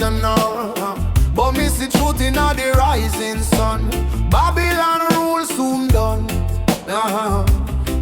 sensational. But me see truth in all the rising sun. Babylon rule soon done.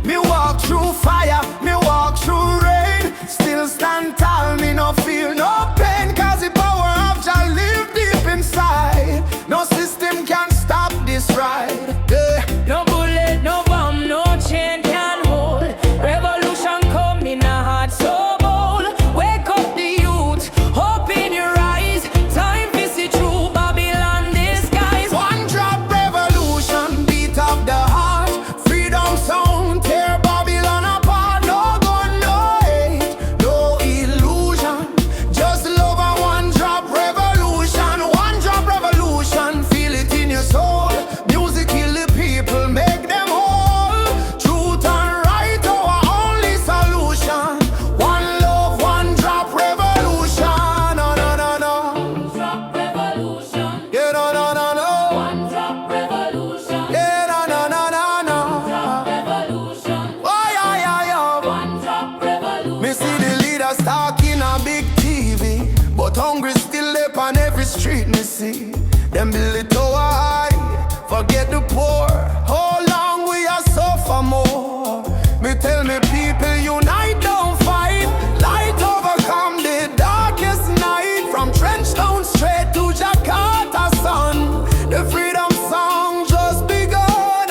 Me walk through fire, me walk through rain. Still stand tall, me no feel no pain. Cause the power of Jah live deep inside. No system can stop this ride. Yeah. No bullet, no bomb, no chain can hold. Revolution come in a heart so bold. Wake up the youth, hope in your eyes. Time to see through Babylon disguise. One drop revolution, beat of the heart. Freedom sound, tear Babylon apart. No gun, no hate, no illusion. Just love and one drop revolution. One drop revolution, feel it in your soul. Music kill the people, make them whole. Truth and right, our only solution. One love, one drop revolution. No, no, no, no. One drop revolution. Yeah, no, no, no, no. One drop revolution. Yeah, no, no, no, no, no. Drop revolution. Oh, yeah, yeah, yeah. One drop revolution. Me see the leaders talking on big TV, but hungry still up on every street me see. Them build it tower high, forget the poor. How long we are suffer more? Me tell me people unite, don't fight. Light overcome the darkest night. From Trenchtown straight to Jakarta sun. The freedom song just begun.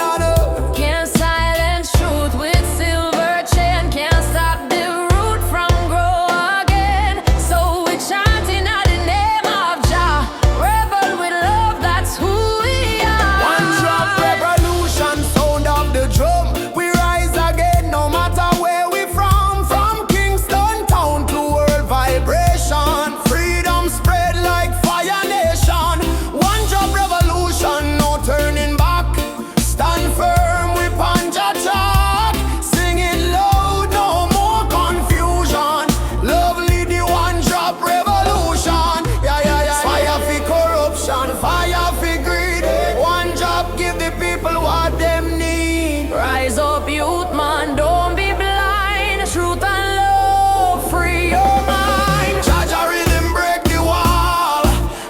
Can't silence truth with silver chain. Can't stop the root from grow again. So we chanting at the name of Jah. Rebel with love, that's who we are. One drop revolution, sound of the drum. We rise again no matter where we from. From Kingston town to world vibration. Freedom spread like fire nation. One drop revolution, no turning back. Stand firm, we punch a track. Sing it loud, no more confusion. Lovely the one drop revolution. Yeah, yeah, yeah. Fire for corruption, fire for greed. One drop give the people what them need. Rise up, youth man, don't be blind. Truth and love, free your mind. Jaja rhythm break the wall.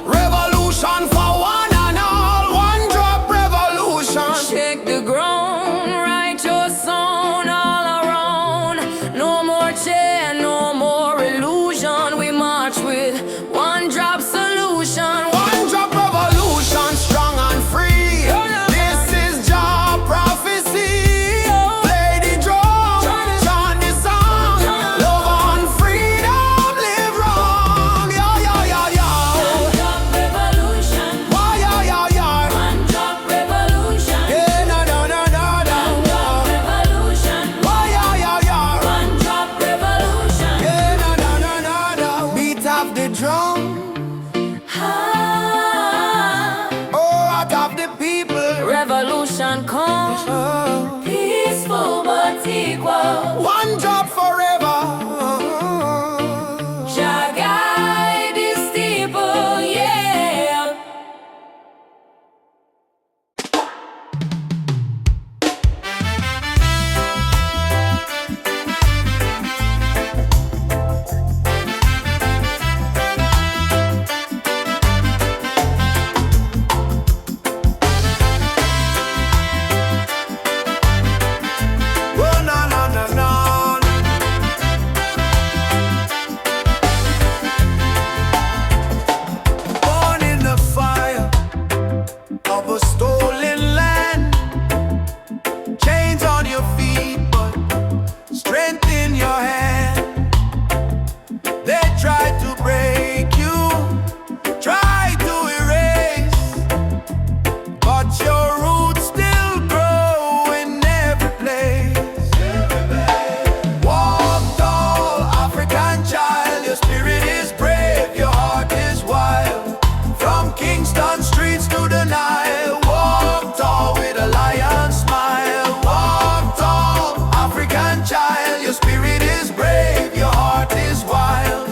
Revolution for one and all. One drop revolution. Shake the ground, write your song all around. No more chain, no more illusion. We march with one drop solution. One drop revolution, strong and free. This is Jah prophecy. Play the drum, chant the song. Love and freedom, live wrong. Yeah, yeah, yeah, yeah. One drop revolution. Why, yeah, yeah, yeah. One drop revolution. Yeah, no, no, no, no, One no. drop revolution. Why, yeah, yeah, yeah. One drop revolution. Yeah, no, no, no, no, no. Beat of the drum. Ah, Oh, out of the people. revolution come. Oh. Peaceful but equal. One drop forever. Jah guide this people, yeah. Oh, no, no, no, no. Born in the fire of a stolen land. Chains on your feet, but strength in your hand. They tried to break you, tried to erase, but your roots still grow in every place. Walk tall, African child, your spirit is brave, your heart is wild. From Kingston streets to the Nile, walk tall with a lion smile. Walk tall, African child, your spirit is brave, your heart is wild.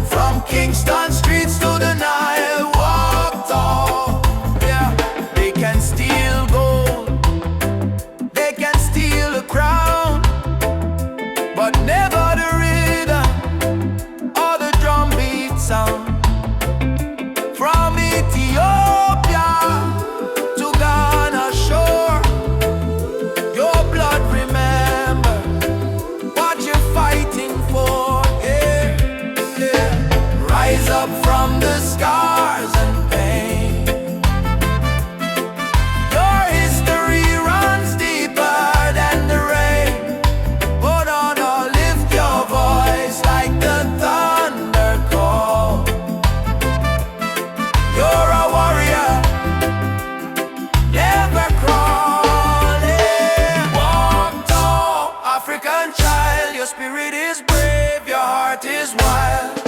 From Kingston streets to the Nile, walk tall. Yeah, they can steal gold, they can steal a crown, but never the rhythm or the drum beat sound. from the scars and pain. Your history runs deeper than the rain. But oh, lift your voice like the thunder call. You're a warrior, never crawling. Walk tall, African child. Your spirit is brave, your heart is wild.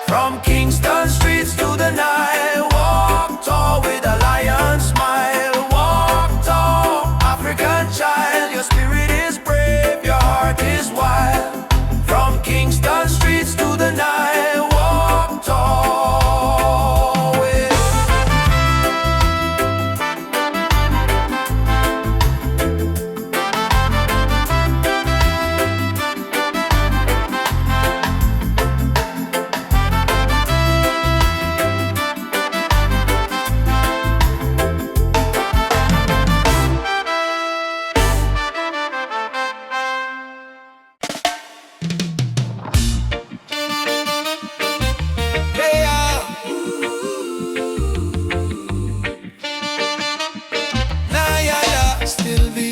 From Kingston streets to the Nile, walk tall with a lion smile. Walk tall, African child. Your spirit is brave, your heart is wild. From Kingston streets to the Nile, walk tall with. Still be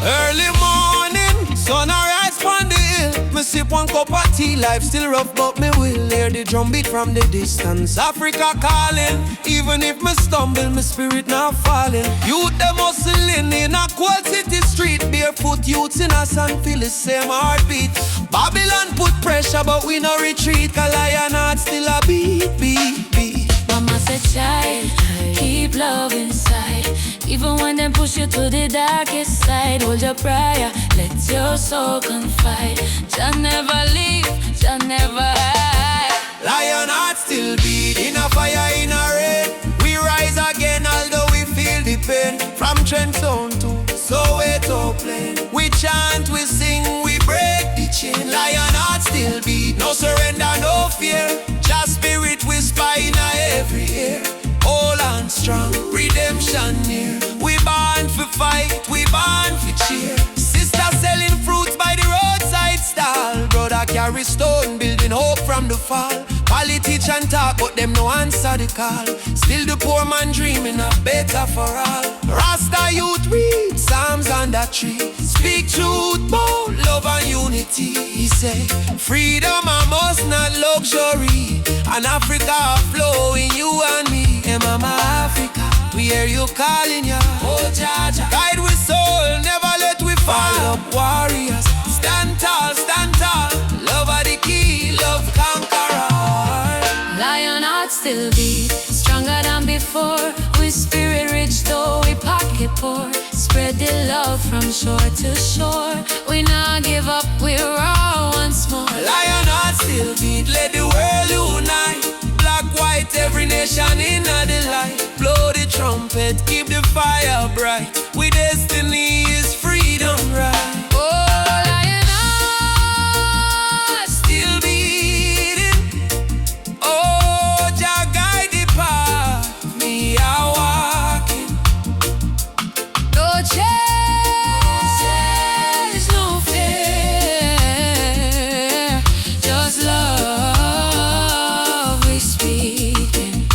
early morning, sun arise from the hill. Me sip one cup of tea, life still rough, but me will hear the drum beat from the distance. Africa calling, even if me stumble, my spirit not falling. Youth them hustling in a cold city street, barefoot youths in a sand feel the same heartbeat. Babylon put pressure, but we no retreat, 'cause lion heart still a beat, beat, beat. Mama said, child, keep love inside. Even when them push you to the darkest side, hold your prayer, let your soul confide. Jah never leave, Jah never hide. Lion heart still beat, in a fire, in a rain. We rise again, although we feel the pain. From Trent Zone to Soweto Plain, we chant, we sing, we break the chain. Lion heart still beat, no surrender, no fear. Just spirit whisper in every ear. Hold on strong, redemption near. We born for fight, we born for cheer. Sister selling fruits by the roadside stall. Brother carry stone, building hope from the fall. Politician talk, but them no answer the call. Still the poor man dreaming of better for all. Rasta youth read Psalms on that tree. Speak truth, bold love and unity. He say, freedom I must not luxury. And Africa flow in you and me. Hey mama Africa, we hear you calling ya. Oh Jaja, guide we soul, never let we fall. Up warriors, stand tall, stand tall. Love are the key, love conquer all. Lion heart still beat, stronger than before. We spirit rich though we pocket poor. Spread the love from shore to shore. We not give up, we raw once more. Lion heart still beat, let the world unite. Black, white, every nation in the light. Blow the trumpet, keep the fire bright. We destiny is freedom right. Oh, lion heart Still beating. Oh, Jah guide the path. Me a walking. no change, no fear, just love we speaking.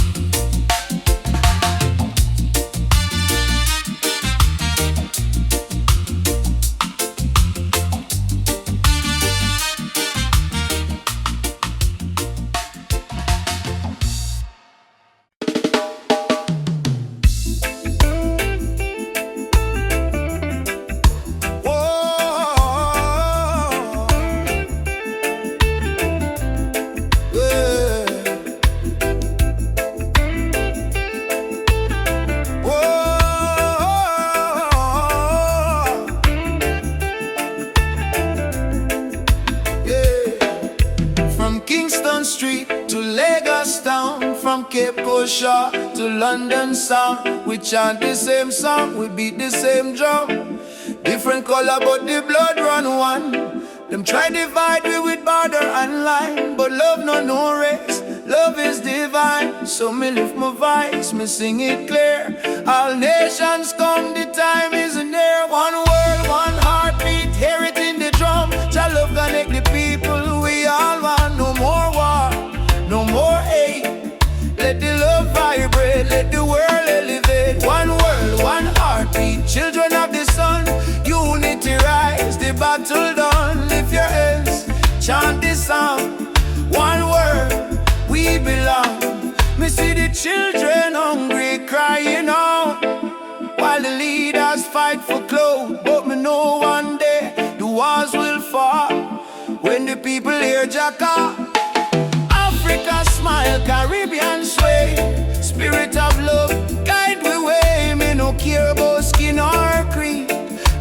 Street to Lagos town, from Cape Coast Shore to London sound. We chant the same song, we beat the same drum. Different color but the blood run one. Them try divide we with border and line, but love no race, love is divine. So me lift my voice, me sing it clear. All nations come, the time is near. One world, one heartbeat, hear it in the drum. Jah love connect the people, we all want. No more war, no more vibrate, let the world elevate. One world, one heartbeat, children of the sun. Unity rise, the battle done. Lift your hands, chant this song. One world, we belong. Me see the children hungry, crying out, while the leaders fight for clothes. But me know one day the walls will fall when the people hear Jacka. Africa smile, Caribbean sway, spirit of love guide we way. Me no care about skin or creed,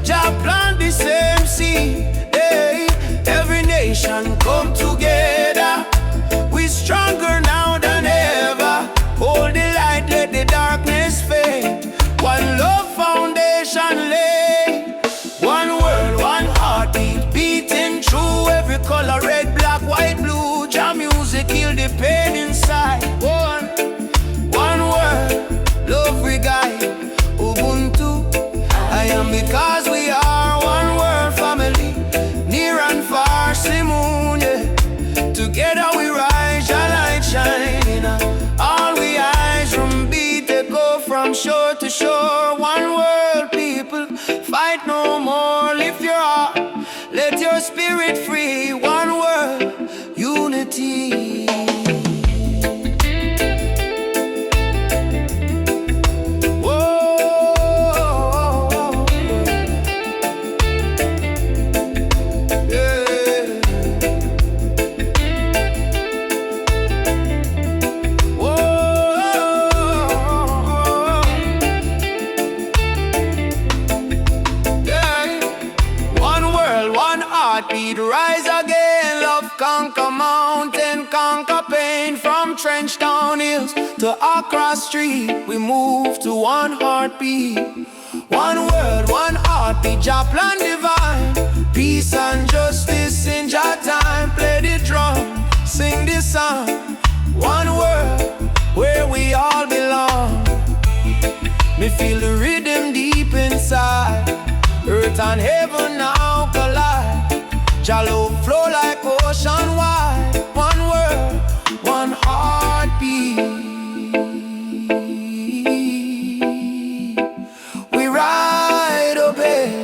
Jah plant the same seed. Hey, every nation come together, we stronger now than ever. Hold the light, let the darkness fade. One love foundation lay. One world, one heartbeat, beating through every color, red, black, white, blue. Jah music heal the pain inside. One word, love we guide. Ubuntu, I am because we are one world family, near and far, Simone, yeah. Together we rise, Jah light shine. All we eyes from beat, they go from shore to shore. One world, people, fight no more. Lift your heart, let your spirit free. One world, unity. Whoa, yeah. Heartbeat rise again, love conquer mountain, conquer pain. From Trench Town Hills to Accra Street, we move to one heartbeat. One world, one heartbeat, Jah plan divine. Peace and justice in Jah time. Play the drum, sing this song. One world, where we all belong. Me feel the rhythm deep inside. Earth and heaven now collide. Jah love flow like ocean wide. One world, one heartbeat. We ride a bit.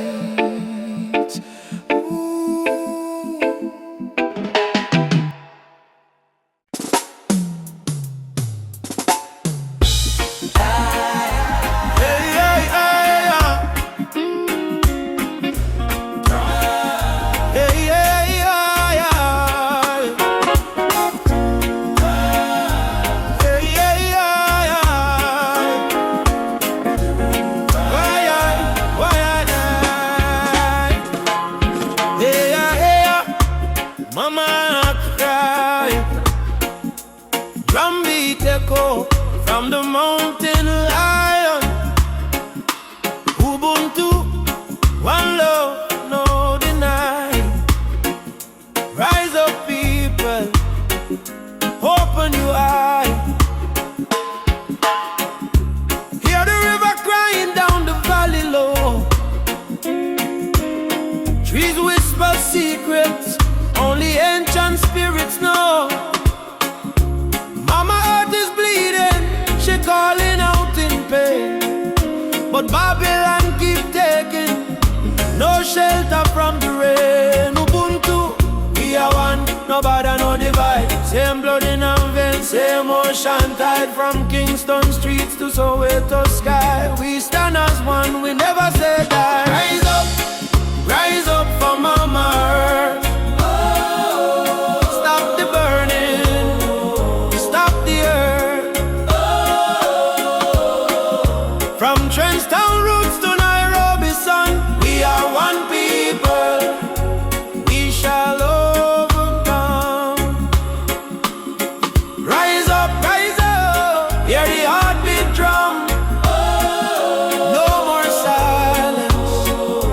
From the mountain lion, Ubuntu, one love, no deny. Rise up, people, open your eye. Hear the river crying down the valley low. Trees whisper secrets only ancient spirits know. Mama Earth is bleeding, she calling out in pain. But Babylon keep taking no shelter from the rain. Ubuntu, we are one, no bother, no divide. Same blood in our veins, same ocean tide. From Kingston streets to Soweto sky, we stand as one, we never say die. Rise up for Mama Earth. Stop the burning, stop the earth. From Trenchtown roots to Nairobi sun, we are one people, we shall overcome. Rise up, hear the heartbeat drum. No more silence,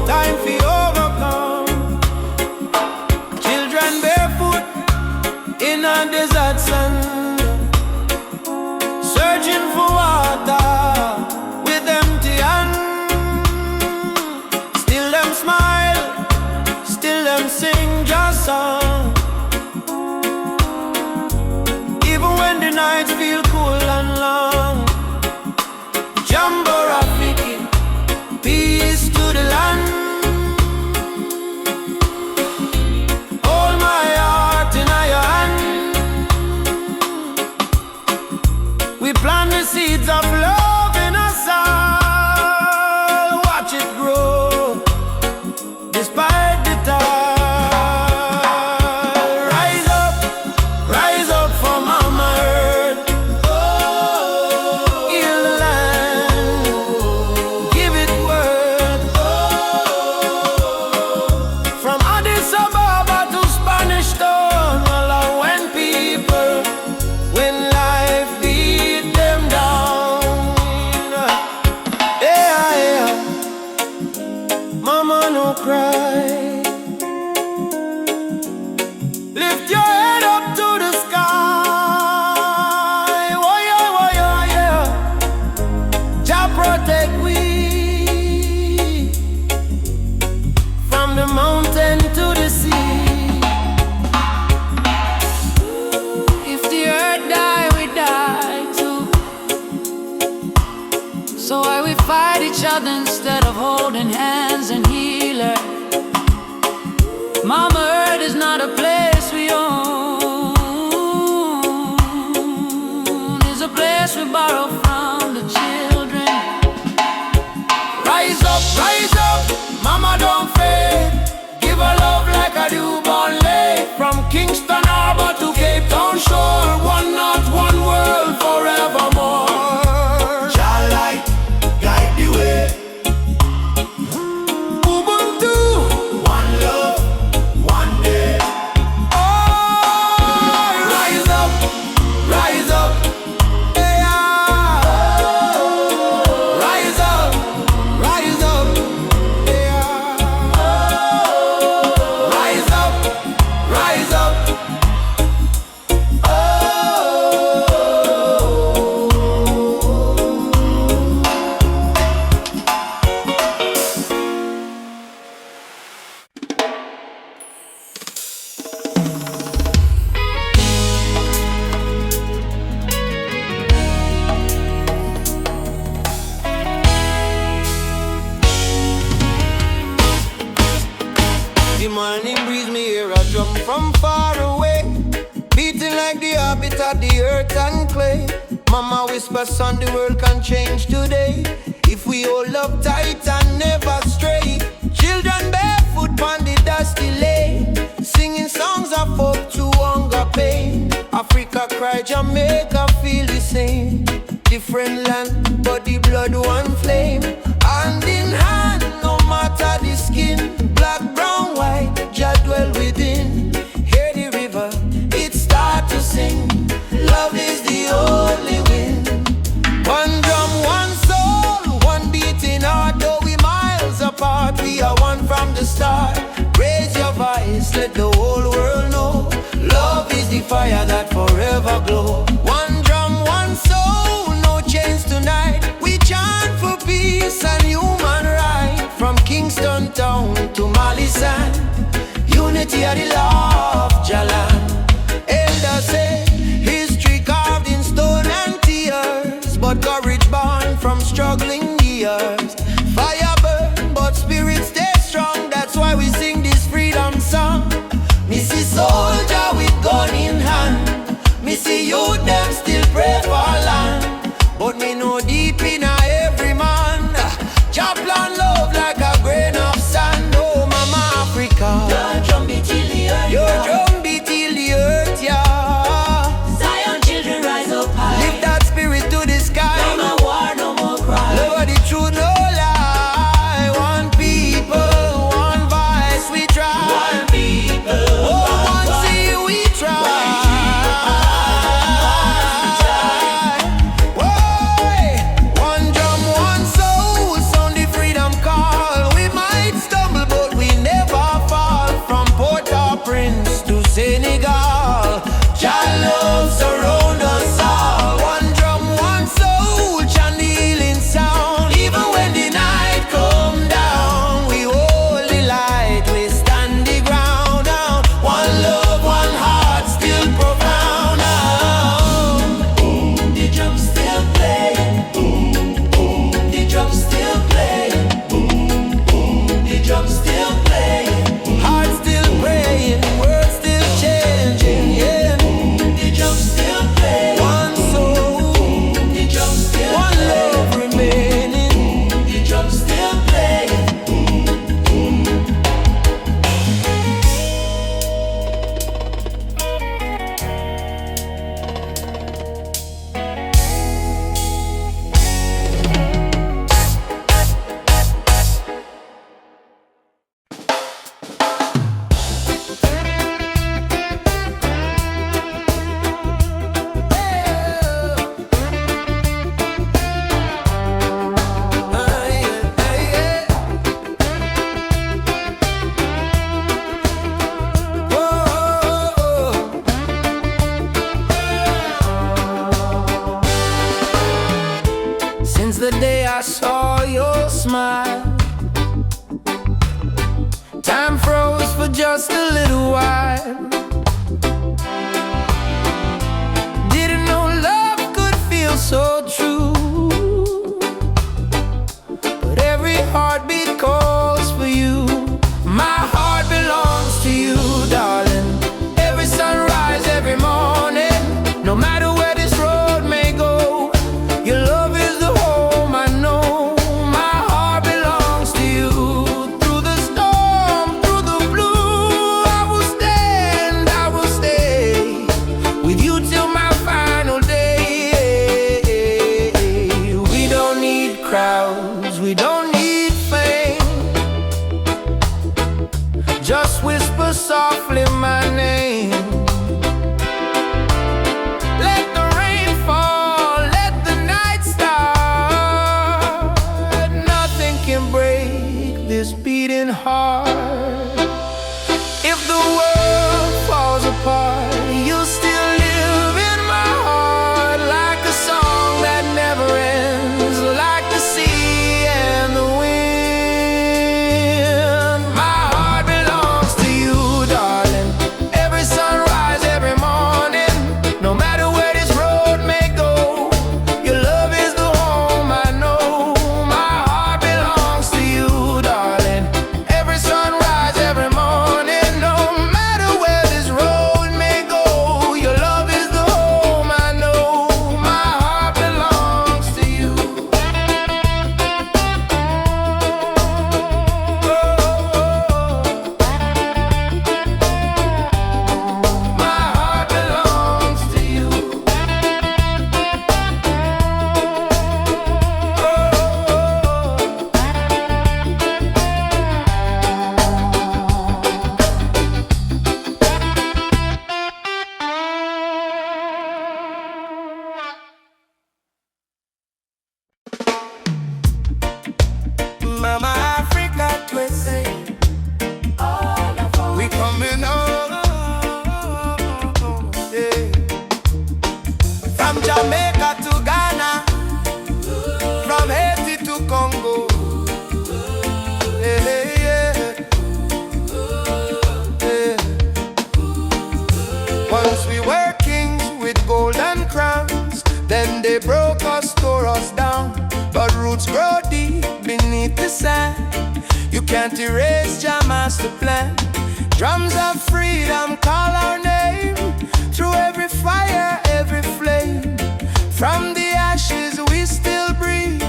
time for overcome. Children barefoot in a desert sun, searching for water with empty hands. Still them smile, still them sing just song. Even when the nights feel cool and long, We plant the seeds of love in us all. Watch it grow, despite the tide. Rise up for Mama Earth. Heal the land, give it worth. From Addis Ababa to Spanish Town, all our when people, when life beat them down. Yeah, yeah. Mama, no cry. Lift your head up to the sky. Oh yeah, yeah. Jah protect we from the mountain to the sea. If the earth die, we die too. So why we fight each other instead of holding hands and heal her? Mama Earth is not a place we own. It's a place we borrow from the children. Rise up, Mama don't fade. Give her love like a newborn lay. From Kingston Harbor to Cape Town shore, one not one world forevermore. Jah light guide the way. Ubuntu, one love, one day. Oh, rise up, yeah. Rise up, yeah. Rise up. The morning breeze, me hear a drum from far away, beating like the heartbeat of the earth and clay. Mama whisper, son, the world can change today if we hold up tight and never stray. Children barefoot on the dusty lane, singing songs of hope to hunger pain. Africa cry, Jamaica feel the same. Different land, but the blood one flame. Hand in hand, no matter the skin. Black, brown, white, Jah dwell within. Hear the river, it start to sing. Love is the only win. One drum, one soul, one beating heart. Though we miles apart, we are one from the start. Raise your voice, let the whole world know. Love is the fire that forever glow. One drum, one soul, no chains tonight. We chant for peace and human right. From Kingston town to Mali sand, unity of the law of Jalan. Elders say history carved in stone and tears, but courage born from struggling years. Fire burn, but spirit stay strong. That's why we sing this freedom song. Me see soldier with gun in hand. Me see youth them still pray for land. But me know deep in every man, Jah plan love like a grain of sand. Oh, Mama Africa, your drum beat till the earth. Your drum beat till since the day I saw your smile. Time froze for just a little while. Didn't know love could feel so true, but every heartbeat calls for you. My heart belongs to you, darling. Every sunrise, every morning, no matter where this road may go, your love is the home I know. My heart belongs to you. Through the storm, through the blue, I will stand, I will stay with you till my final day. We don't need crowds, we don't need fame. Just whisper softly my name. Let the rain fall, let the night start. Nothing can break this beating heart. If the world falls apart, you'll still live in my heart, like a song that never ends, like the sea and the wind. My heart belongs to you, darling. Every sunrise, every morning, no matter where this road may go, your love is the home I know. My heart belongs to you, darling. Every sunrise, every morning, no matter where this road may go, your love is the home I know. My heart belongs to you. My heart belongs to you. Mama Africa twisted, we coming home, yeah. From Jamaica to Ghana, from Haiti to Congo, yeah, yeah, yeah. Once we were kings with golden crowns, then they broke us, tore us down. But roots grow deep beneath the sand. You can't erase Jah master plan. Drums of freedom call our name, through every fire, every flame. From the ashes we still breathe.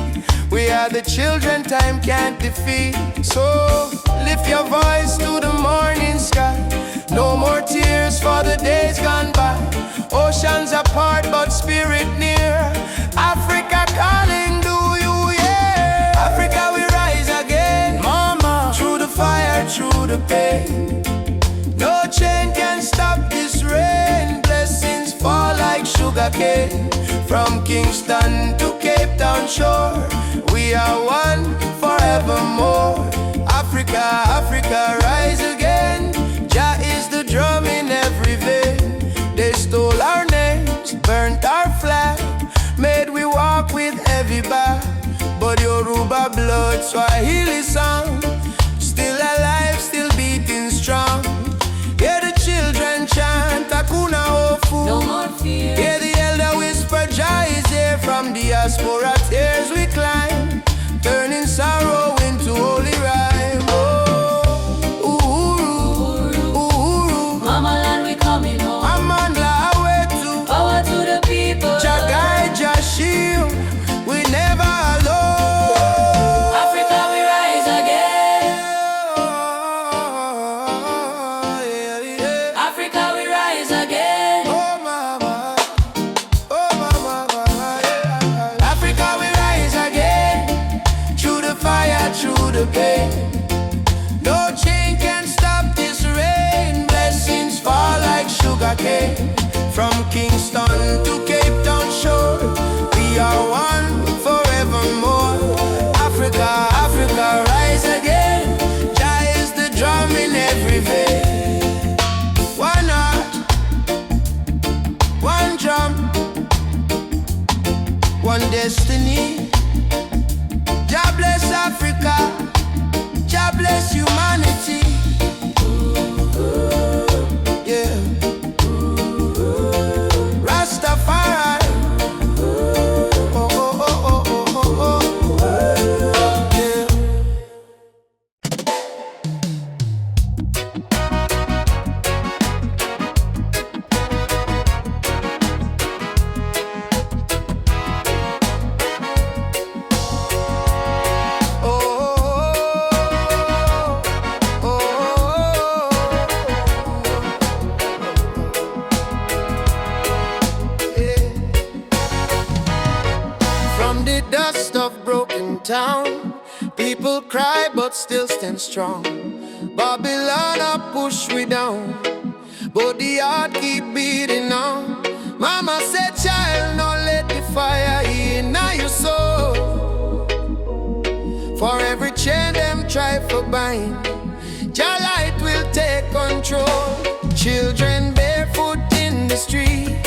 We are the children time can't defeat. So lift your voice to the morning sky. No more tears for the days gone by. Oceans apart but spirit near. Africa calling, do you hear? Africa we rise again, mama. Through the fire, through the pain. No chain can stop this rain. Blessings fall like sugar cane. From Kingston to Cape Town shore, we are one forevermore. Africa, Africa rise again. Jah is the drum in every vein. They stole our names, burnt our flag, made we walk with heavy back. But Yoruba blood, Swahili song, still alive, still beating strong. Hear the children chant, Hakuna Hofu. No more fear. Hear the elder whisper, Jah is here. From diaspora tears we climb, turning sorrow into holy rhyme. Oh, Uhuru, Uhuru, Mama land, we coming home. Amandla Awetu, Power to the people. Jah guide, Jah shield, we never alone. Africa, we rise again. Yeah, yeah. Africa, we rise again. Oh mama, yeah. Africa we rise again, through the fire, through the pain. No chain can stop this rain. Blessings fall like sugar cane. From Kingston to Cape Town shore, we are one forevermore. Africa, Africa rise again. Jah is the drum in every vein. One heart, one drum, one destiny. bless Africa, Jah bless humanity. Yeah. Rastafari. Oh, oh, oh, oh, oh, oh, oh. Yeah. From the dust of broken town, people cry but still stand strong. Babylon a push we down, but the heart keep beating on. Mama said, child, don't let the fire in your soul. For every chain them try for bind, Jah light will take control. Children barefoot in the street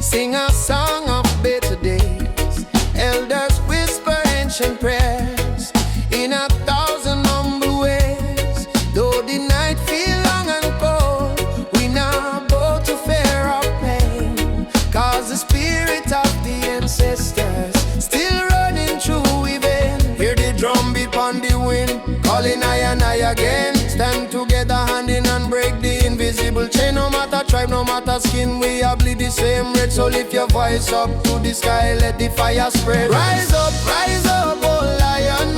sing a song of better days. Elders whisper ancient prayers in 1,000 humble ways. Though the night feel long and cold, we now bow to fear of pain, cause the spirit of the ancestors still running through we vein. Hear the drum beat on the wind, calling I and I again. Stand together hand in hand, break the invisible chain. No matter tribe, no matter skin, we all bleed the same red. So lift your voice up to the sky, let the fire spread. Rise up, oh lion,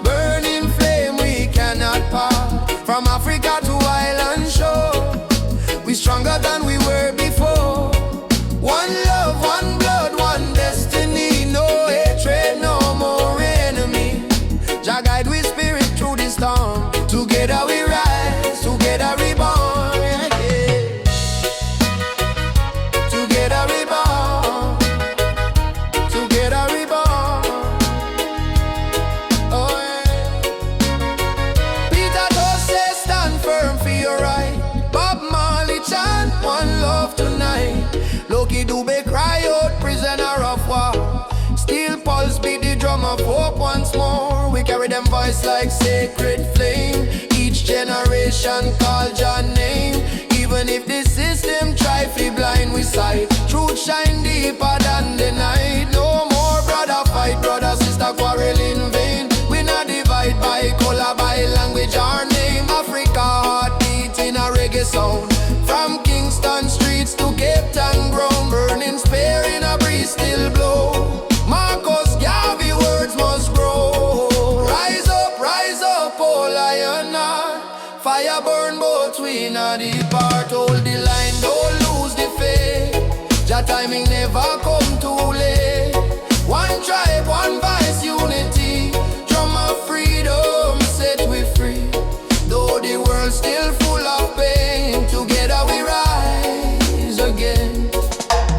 burning flame we cannot part. From Africa to island shore, we stronger than we were before. One love, one blood, one destiny. No hatred, no more enemy. Jah guide we spirit through the storm. Together we rise, together we born. Yeah. Together we born, together we born. Oh yeah. Peter Tosh say stand firm for your right. Bob Marley chant one love tonight. Loki Dube cry out prisoner of war. Steel Pulse beat the drum of hope once more. We carry them voice like sacred flame. Each generation call Jah name. Even if the system try to blind we sight, truth shine deeper than the night. No more brother fight, brother sister quarrel in vain. We not divide by color, by language or name. Africa heartbeat in a reggae sound. From Kingston streets to Cape Town ground, burning spear in a breeze still blow. Marcus Garvey words must grow. Rise up, oh lion heart. Fire burn both we in a deep heart. Hold the line, don't lose the faith. Jah timing never come too late. One tribe, one voice, unity. Drum of freedom set we free. Though the world still full of pain, together we rise again.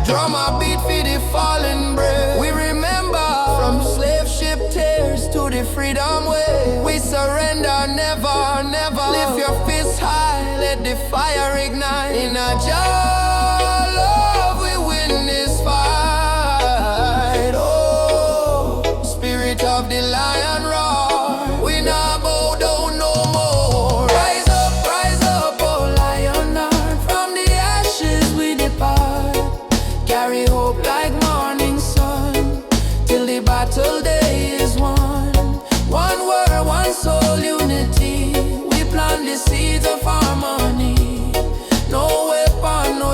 Drum a beat for the fallen brave. We remember from slave ship tears to the freedom way. We surrender never, never. Lift your fists high, let the fire ignite. In a Jah love we win this fight. Oh, spirit of the lion roar. We not bow down no more. Rise up, oh lion heart. From the ashes we depart. Carry hope like morning sun, till the battle day is won. One word, one soul, unity. We plant the seeds of harmony. No weapon, no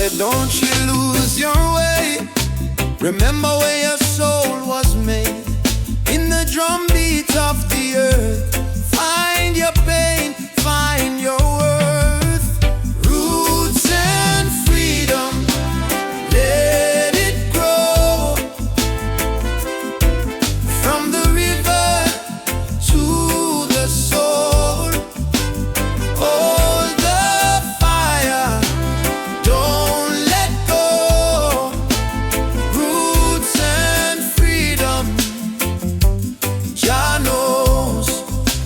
said, don't you lose your way. Remember where your soul was made. In the drum beat of the earth, find your pain, find your worth. Roots and freedom, let it grow. From the river to the soul, hold the fire, don't let go. Roots and freedom, Jah knows.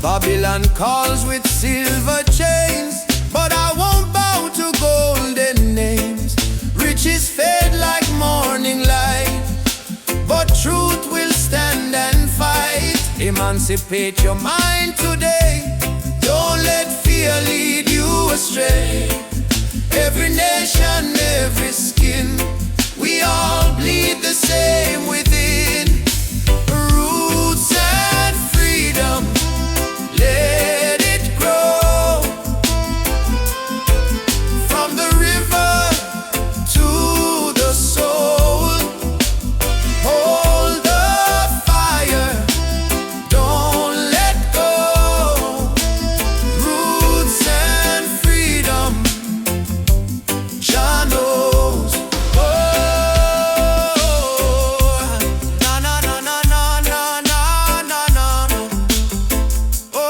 Babylon calls with silver chains, but I won't bow to golden names. Riches fade like morning light, but truth will stand and fight. Emancipate your mind today, don't let fear lead you astray. Every nation, every skin, we all bleed the same within. Roots and freedom, let it grow. From the river to the soul, hold the fire, don't let go. Roots and freedom, Jah knows. Oh, na na na na na na na na na. Oh,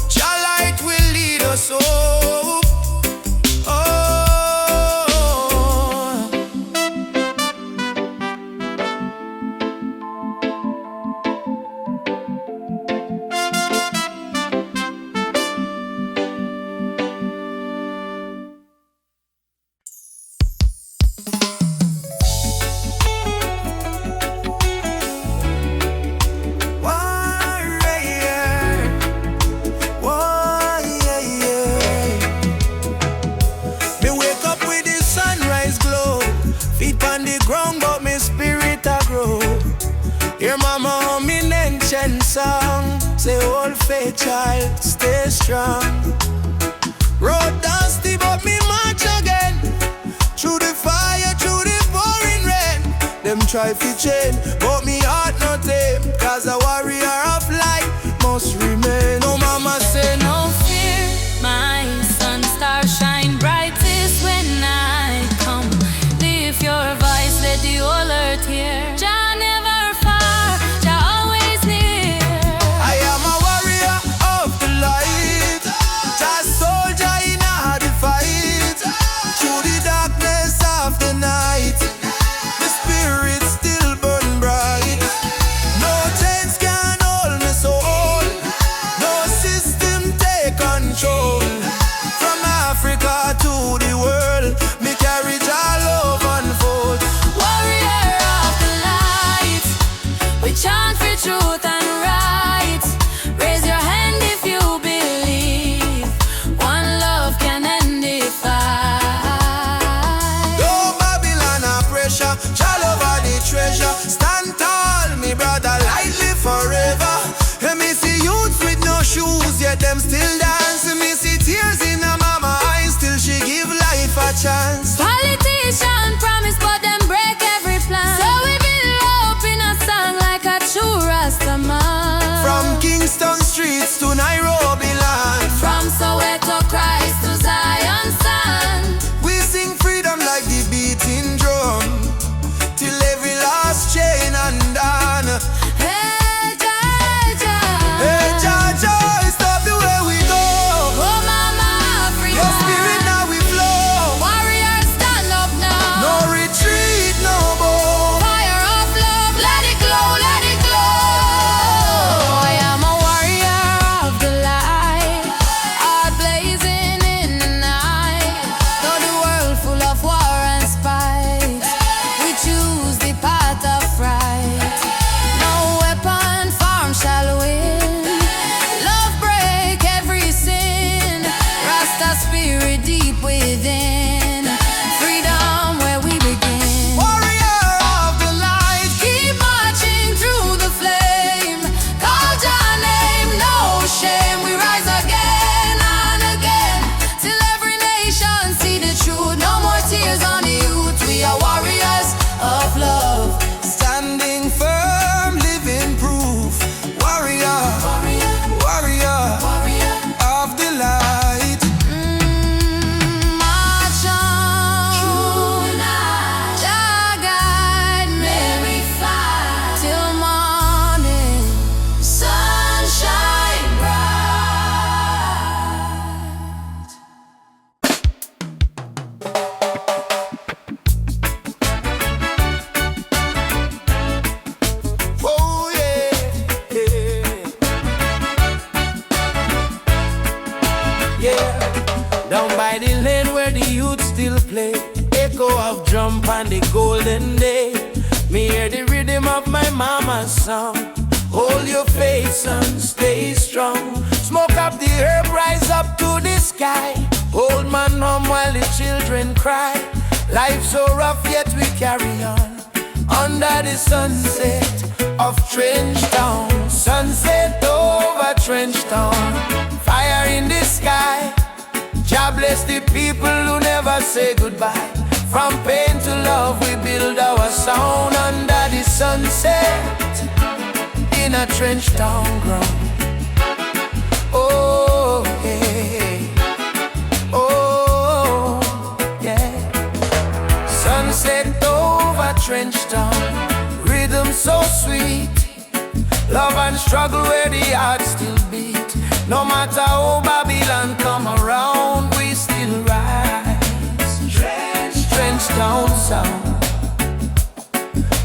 Jah light will lead us home. Oh. Me wake up with the sunrise glow, feet on the ground but me spirit a grow. Hear mama humming ancient song, say old faith child, stay strong. Road dusty but me march again, through the fire, through the pouring rain. Them try to chain, but me heart not tame, cause a warrior of light must remain. No mama say no. No fear, my sun star shine brightest when I come. Lift your voice, let the whole earth hear. Jah never far, Jah always near. I am a warrior of the light, just soldier in a the fight. Through the darkness of the night, the spirit still burn bright. No chains can hold me soul, no system take control. From Africa to the world, me carry Jah love unfold. Warrior of the jump on the golden day. Me hear the rhythm of my mama's song. Hold your faith, son, stay strong. Smoke up the herb, rise up to the sky. Old man home while the children cry. Life's so rough yet we carry on. Under the sunset of Trench Town. Sunset over Trench Town. Fire in the sky. Jah bless the people who never say goodbye. From pain to love we build our sound. Under the sunset in a Trench Town ground. Oh, hey. Oh, yeah. Sunset over Trench Town. Rhythm so sweet. Love and struggle where the heart still beat. No matter how Babylon come around, we still rise. Trench Town sound.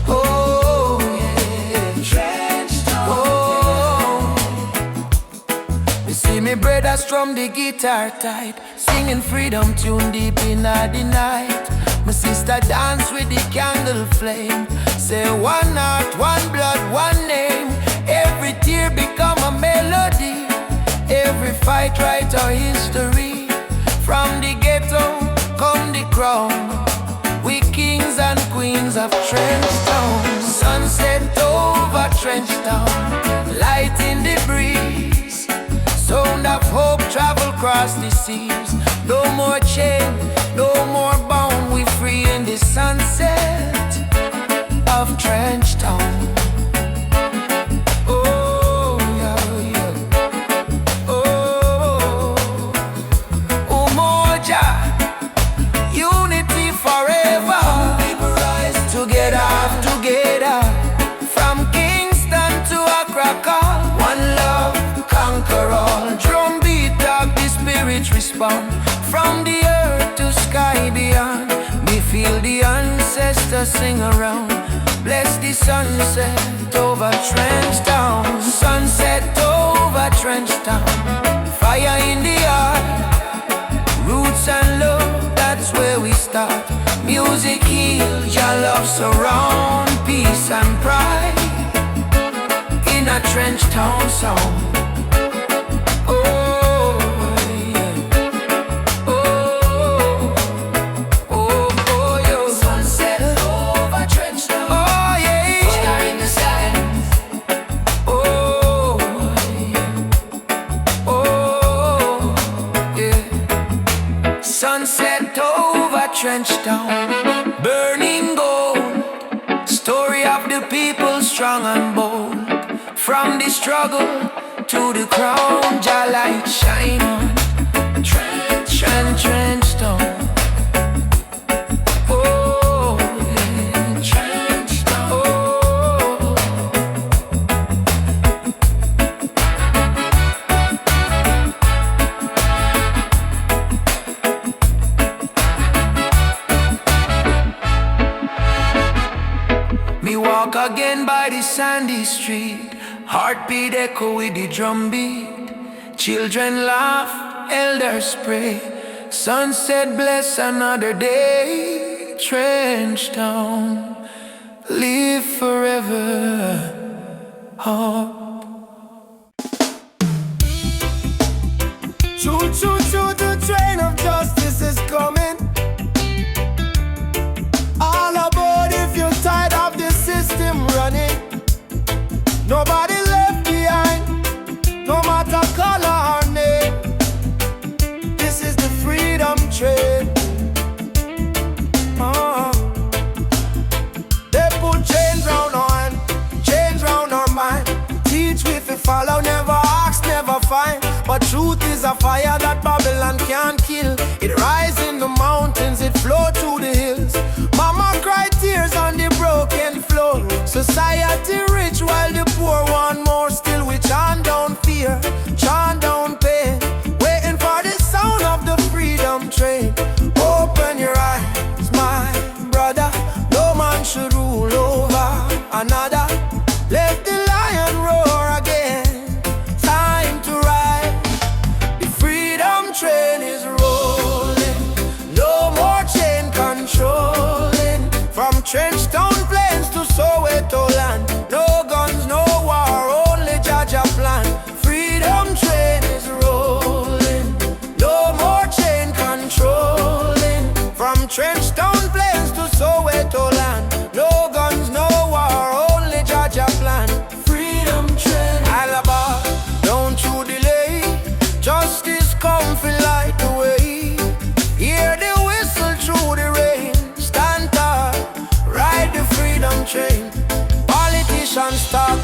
Oh, yeah. Trench Town. Oh. You see me brothers strum the guitar tight, singing freedom tune deep in the night. My sister dance with the candle flame. Say one heart, one blood, one name. Every tear become a melody. Every fight write our history. From the ghetto come the crown. We kings and queens of Trench Town. Sunset over Trench Town. Light in the breeze. Sound of hope travel across the seas. No more chain, no more bound. We free in the sunset of Trench Town. Respond from the earth to sky beyond. Me feel the ancestors sing around. Bless the sunset over Trench Town. Sunset over Trench Town. Fire in the heart. Roots and love, that's where we start. Music heals, your love surround. Peace and pride in a Trench Town song. Sunset over Trench Town, burning gold. Story of the people strong and bold. From the struggle to the crown, Jah light shine on Trench Town. Oh, yeah. Trench Town. Oh. Me walk again by the sandy street. Heartbeat echo with the drum beat. Children laugh, elders pray. Sunset bless another day. Trench Town, live forever. Oh. Choo choo choo, the train of justice is coming. All aboard if you're tired of the system running. Nobody left behind, no matter color or name. This is the freedom train. They put chains round our hand, chains round our mind. Teach we fi follow, never ask, never find. But truth is a fire that Babylon can't kill. It rise in the mountains, it flow through the hills. Mama cry tears on the broken floor. Society rich while the poor want more. Still we chant down fear, chant down pain, waiting for the sound of the freedom train. Open your eyes, my brother. No man should rule over another. Let the lion roar again. Time to ride. The freedom train is rolling. No more chain controlling.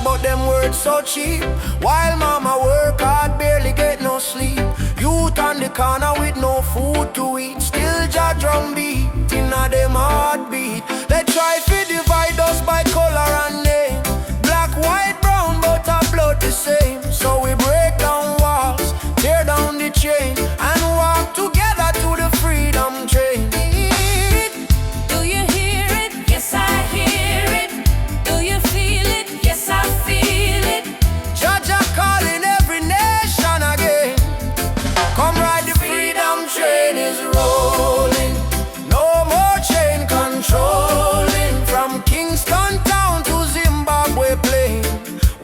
but them words so cheap. While mama work hard, barely get no sleep. Youth on the corner with no food to eat. Still Jah drum beat inna them heartbeat. They try to divide us by color and name. Black, white, brown, but our blood the same. So we break down walls, tear down the chain, and walk together to the freedom train. Do you hear it? Yes, I hear it. Do you feel it? Yes, I feel it. Jah calling every nation again. Come ride the freedom train is rolling. No more chain controlling. From Kingston town to Zimbabwe plain.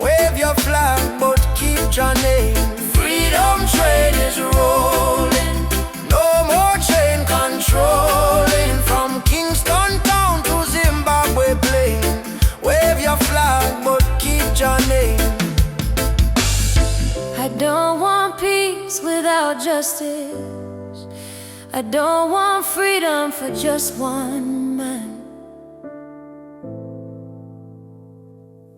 Wave your flag but keep your name. Freedom train is rolling. No more chain controlling. From Kingston town to Zimbabwe plain. Wave your flag but keep your name. I don't want peace without justice. I don't want freedom for just one man.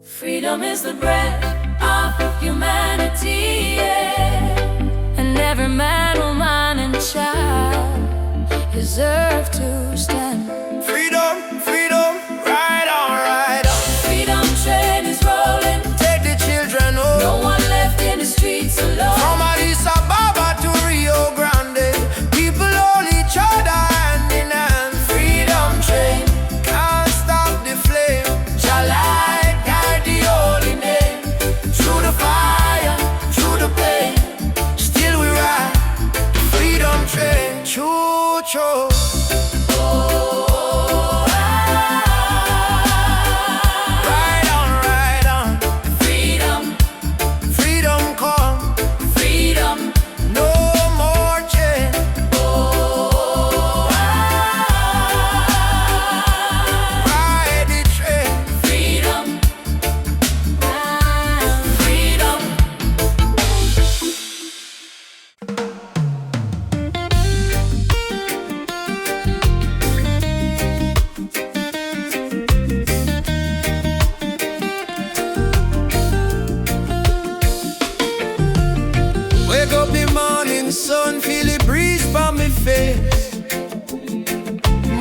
Freedom is the breath of humanity, yeah. And every man, woman, and child deserve to stand. Freedom, freedom, ride on, ride on. Freedom train is rolling. Take the children home. No one left in the streets alone. From Addis Ababa to Rio Grande, people hold each other hand in hand. Freedom train, can't stop the flame. Jah light guide the holy name. Through the fire, through the pain, still we ride. Freedom train, choo choo. Ride on, ride on. Freedom, Freedom come, freedom. no more chain. Ride the train. Freedom, freedom. Wake up the morning sun, feel the breeze by me face.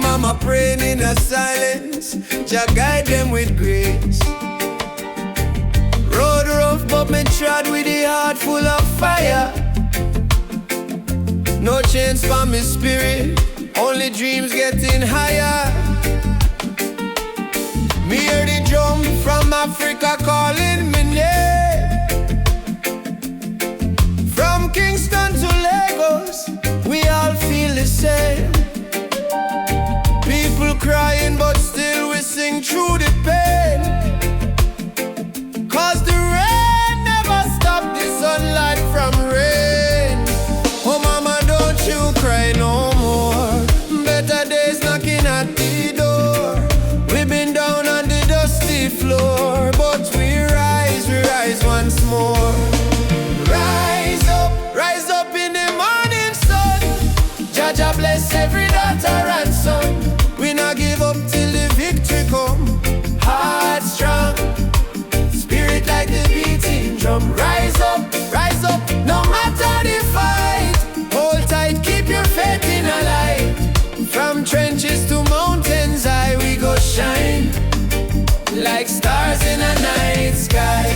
Mama praying in a silence, Jah guide them with grace. Road rough but me trod with the heart full of fire. No chains for me spirit, only dreams getting higher. Me hear the drum from Africa calling me name. From Kingston to Lagos, we all feel the same. People crying, but still we sing through the pain. Cause the rain never stop the sunlight from rain. Oh mama, don't you cry no more. Better days knocking at the door. We've been down on the dusty floor, but we rise once more. Rise up in the morning sun. Jah Jah bless every daughter and son. We not give up till the victory come. Heart strong, spirit like the beating drum. Rise up, no matter the fight. Hold tight, keep your faith in a light. From trenches to mountains high, we go shine like stars in a night sky.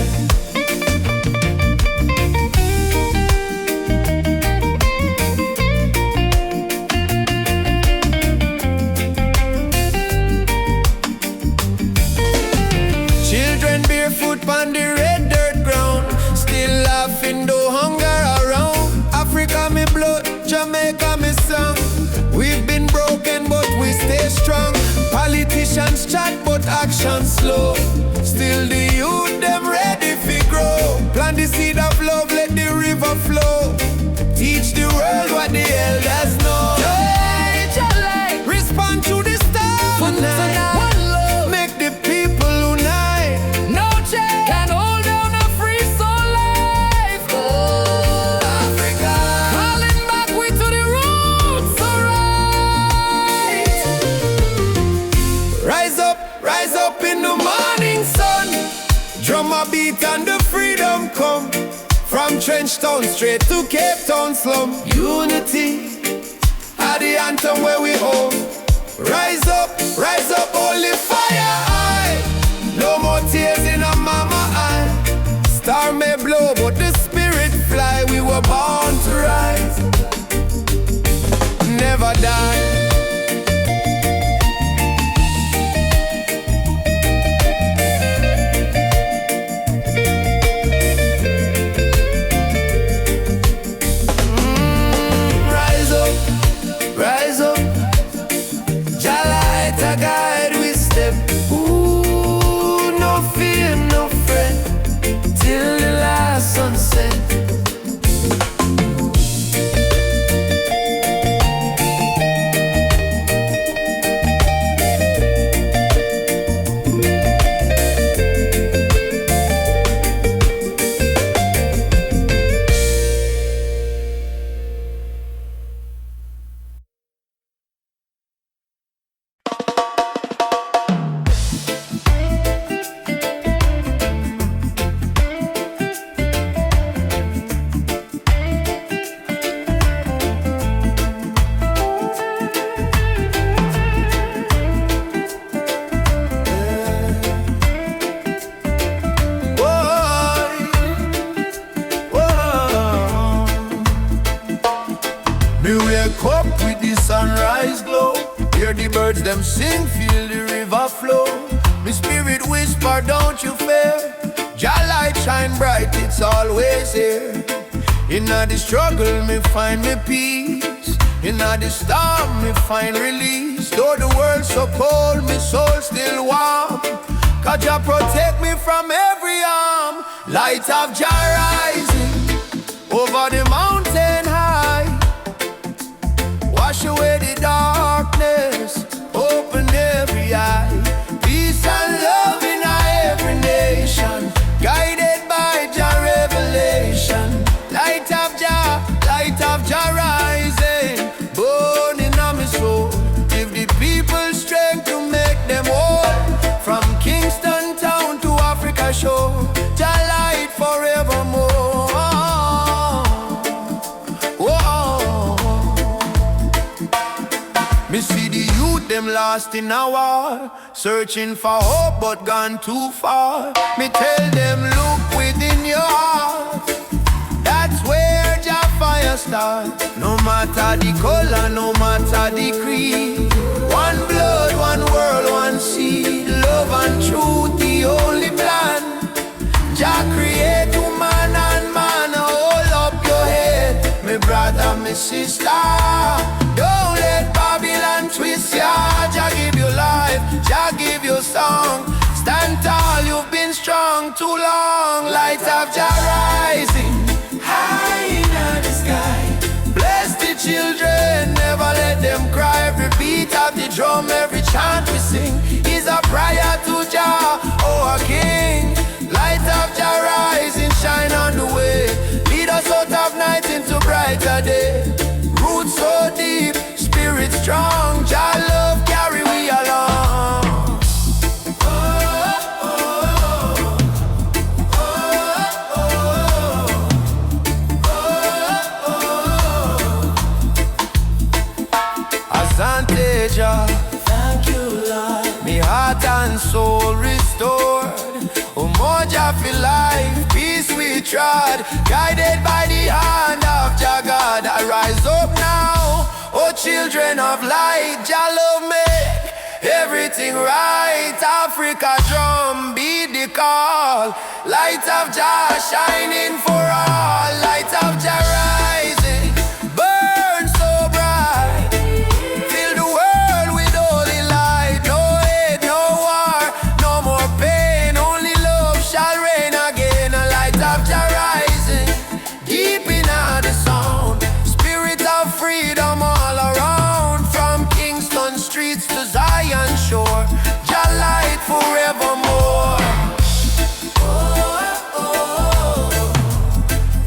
Children barefoot on the red dirt ground, still laughing though hunger around. Africa me blood, Jamaica me song. We've been broken but we stay strong. Politicians chat but action slow. Still the youth them ready fi grow. Plant the seed of love, let the river flow. Teach the world what the elders know. Respond to the star tonight. One love, make the people unite. No change can hold down a free soul life. Oh, Africa, calling back we to the roots, alright. Rise up in the morning sun. a beat and the freedom come. From Trench Town straight to Cape Town slum. Unity, are the anthem where we hold. Rise up, holy fire high. No more tears in a mama eye. Star may blow, but the spirit fly. We were born to rise, never die. Rise up, Jah light a guide we step. Ooh, no fear, no fret, till the last sunset. Up with the sunrise glow, hear the birds them sing, feel the river flow. My spirit whisper, don't you fear, Jah light shine bright, it's always here. In the struggle me find me peace, in the storm me find release. Though the world's so cold, my soul still warm, 'cause Jah protect me from every harm. Light of Jah rising over the mountain high, wash away the darkness, open every eye. Peace and love in every nation, guided by Jah revelation. Light of Jah rising, burning on my soul. Give the people strength to make them whole. From Kingston town to Africa shore, Jah light forevermore. Me see the youth them lost in a war, searching for hope but gone too far. Me tell them look within your heart, that's where Jah fire starts. No matter the color, no matter the creed, one blood, one world, one seed. Love and truth, the only plan. Jah create woman and man. Hold up your head, me brother, me sister. Don't let Babylon twist ya. Jah give you life, Jah give you song. Stand tall, you've been strong too long. Light of Jah rising high in the sky. Bless the children, never let them cry. Every beat of the drum, every chant we sing is a prayer to Jah, oh our King. Light of Jah rising, shine on the way. Lead us out of night into brighter day. Roots so deep, spirit strong. Jah love carry we along. Asante Jah, thank you Lord. Me heart and soul restored. Oh more Jah for life, peace we trod. Guided by the hand of Jah God, I rise up now. Oh children of light, Jah love make everything right. Africa drum beat the call. Light of Jah shining for all. Light of Jah rising, burn so bright. Fill the world with holy light. No hate, no war, no more pain. Only love shall reign again. A light of Jah rising, deep in the sound. Spirit of freedom all around. From Kingston streets to Zion shore, Jah light forevermore. Oh, oh,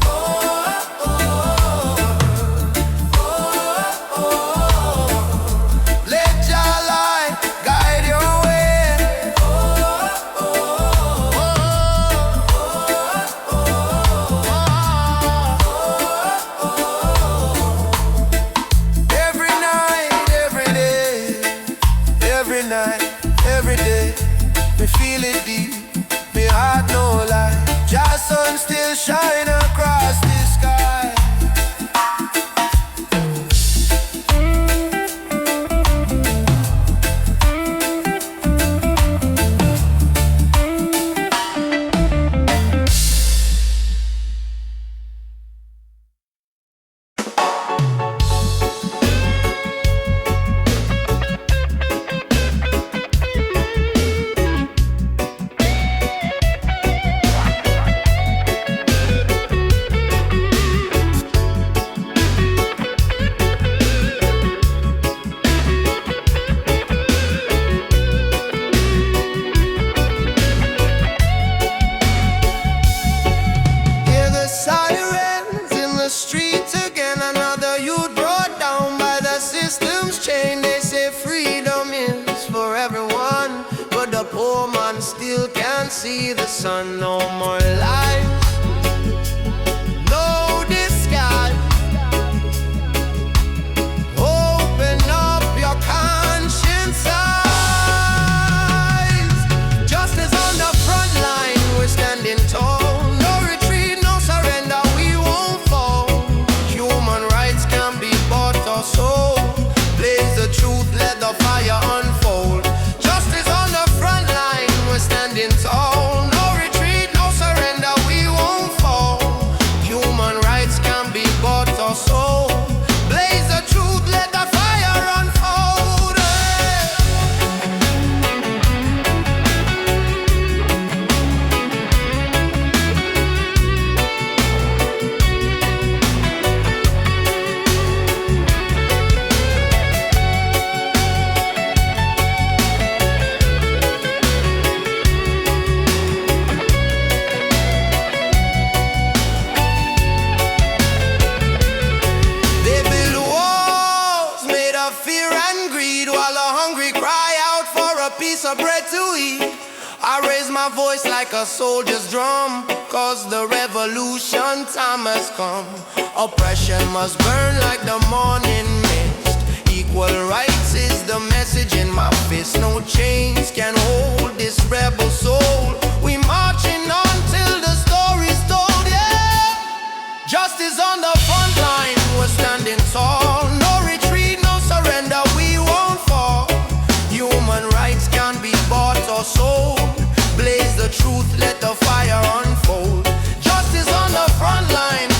oh, oh, oh. shine across the sky. See the sun, no more lies, no disguise. Open up your conscience eyes. Justice on the front line, we're standing tall. No retreat, no surrender, we won't fall. Human rights can be bought or sold. Blaze the truth, let the fire unfold. Justice on the front line, we're standing tall. So blaze the truth, let the fire unfold. Piece of bread to eat. I raise my voice like a soldier's drum, cause the revolution time has come. Oppression must burn like the morning mist. Equal rights is the message in my fist. No chains can hold this rebel soul. We marching on till the story's told, yeah. Justice on the front line, we're standing tall. No retreat, no surrender, we won't fall. Human rights can be bought or sold. Blaze the truth, let the fire unfold. Justice on the front line.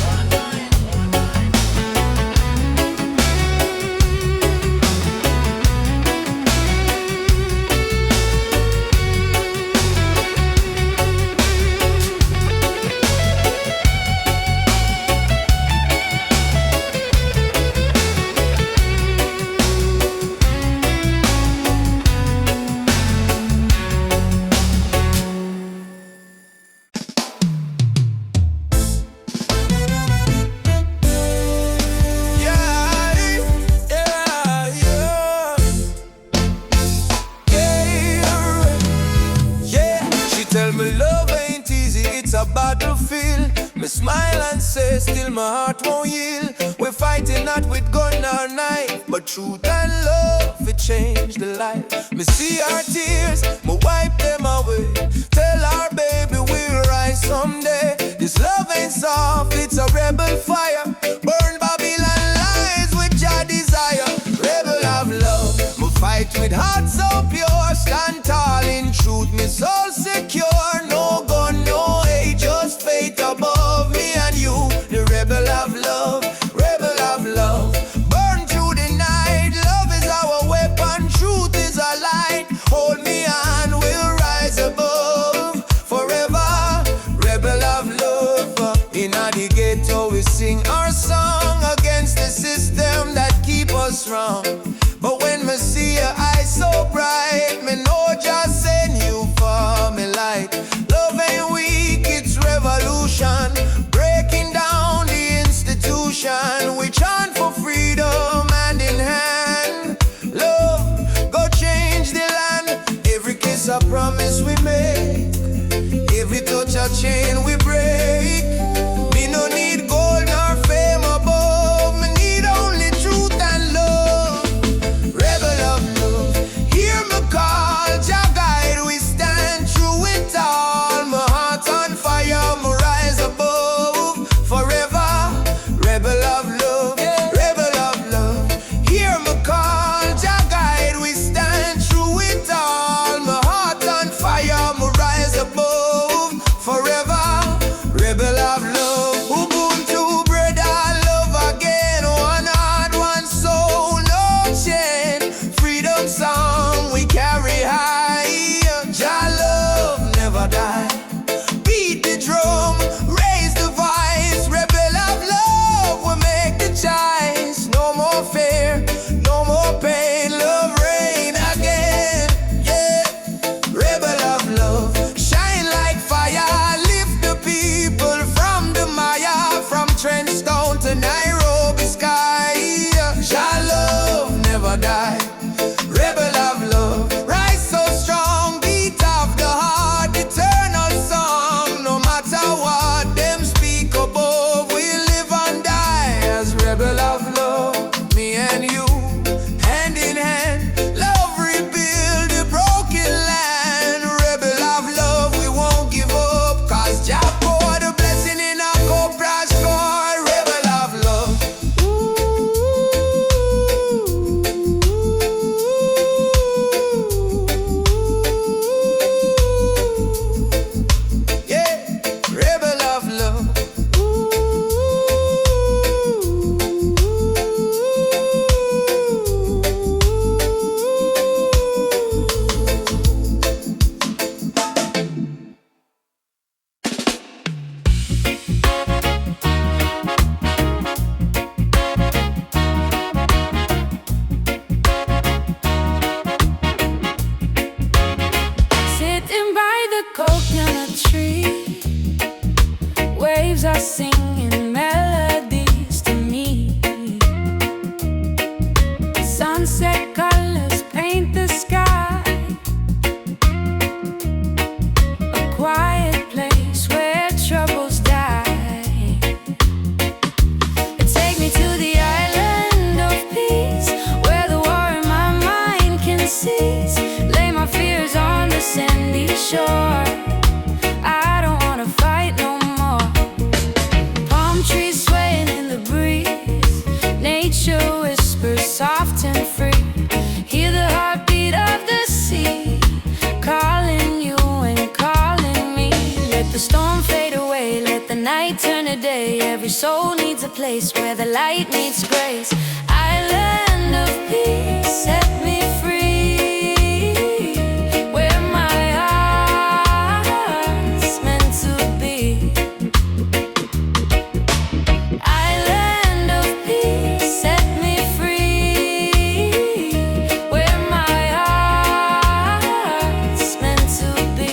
Battlefield, me smile and say still my heart won't yield. We're fighting not with gun or knife, but truth and love, it changed the life. Me see our tears, me wipe them away. Tell our baby we'll rise someday. This love ain't soft, it's a rebel fire. Burn Babylon lies with your desire. Rebel of love, me fight with heart so pure. Stand tall in truth, me soul secure. No gun, no hate, just faith above me and you. The rebel of love, rebel of love. Burn through the night, love is our weapon, truth is our light. Hold me and we'll rise above forever. Rebel of love. In the ghetto we sing our song against the system that keep us wrong. But when me see your eyes so bright, me know just send you for me light. Love ain't weak, it's revolution. Breaking down the institution. We chant for freedom hand in hand. Love, go change the land. Every kiss a promise we make. Every touch a chain we break. Me no need gold nor fame above. Me need only truth and love. Rebel of love, hear me call. Jah guide, we stand through it all. My heart on fire, me rise above. singing melodies to me. Sunset colors paint the sky, a quiet place where troubles die. Take me to the island of peace, where the war in my mind can cease. Lay my fears on the sandy shore. I don't wanna fight no more. Palm trees swaying in the breeze, nature whispers soft and free. Hear the heartbeat of the sea, calling you and calling me. Let the storm fade away, let the night turn to day. Every soul needs a place where the light meets grace. Island of peace, set me free, where my heart's meant to be. Island of peace, set me free, where my heart's meant to be.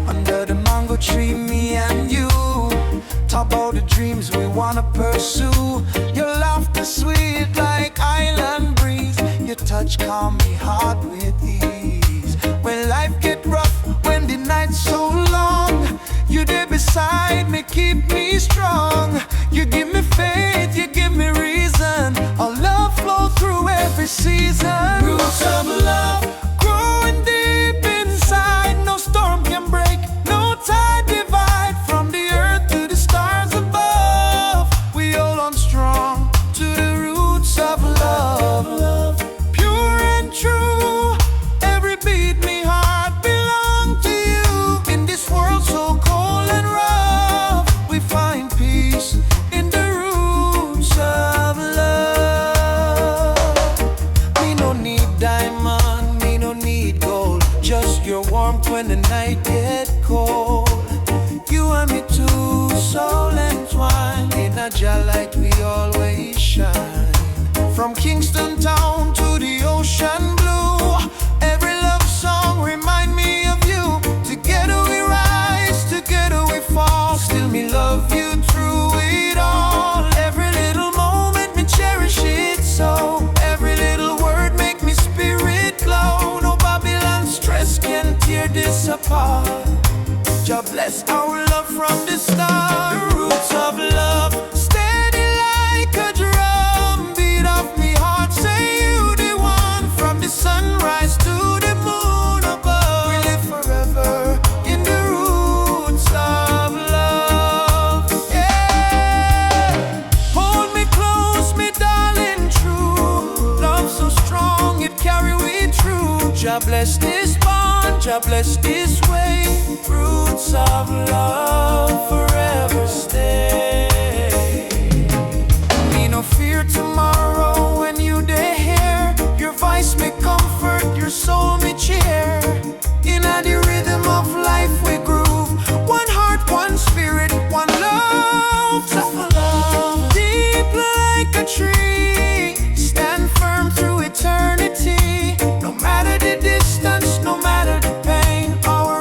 Under the mango tree, me and you talk about the dreams we wanna pursue. Your laughter sweet like island breeze, your touch calm me heart with ease. When life get rough, when the night's so long, you there beside me, keep me strong. You give me faith, you give me reason. Our love flow through every season. Roots of love growing deep inside. No storm can break, no tide divide. From the earth to the stars above, we hold on strong to the roots of love. Pure and true, every beat me heart belong to you. In this world so cold and rough, we find peace in the roots of love. Me no need diamond, me no need gold, just your warmth when the night get cold. You and me too, soul entwined. In a jar light we always shine. From Kingston town to the ocean blue, every love song remind me of you. Together we rise, together we fall. Still me love you through it all. Every little moment me cherish it so. Every little word make me spirit glow. No Babylon stress can tear this apart. Jah bless our love from the start. The roots of love, steady like a drum. Beat of me heart, say you the one. From the sunrise to the moon above, we live forever in the roots of love. Yeah. Hold me close, me darling, true. Love so strong, it carry we through. Jah bless this bond, Jah bless this way. Roots of love forever stay. Me no fear tomorrow when you dey here. Your voice me comfort, your soul me cheer. In the rhythm of life we groove. One heart, one spirit, one love. Deep like a tree, stand firm through eternity. No matter the distance, no matter the pain, our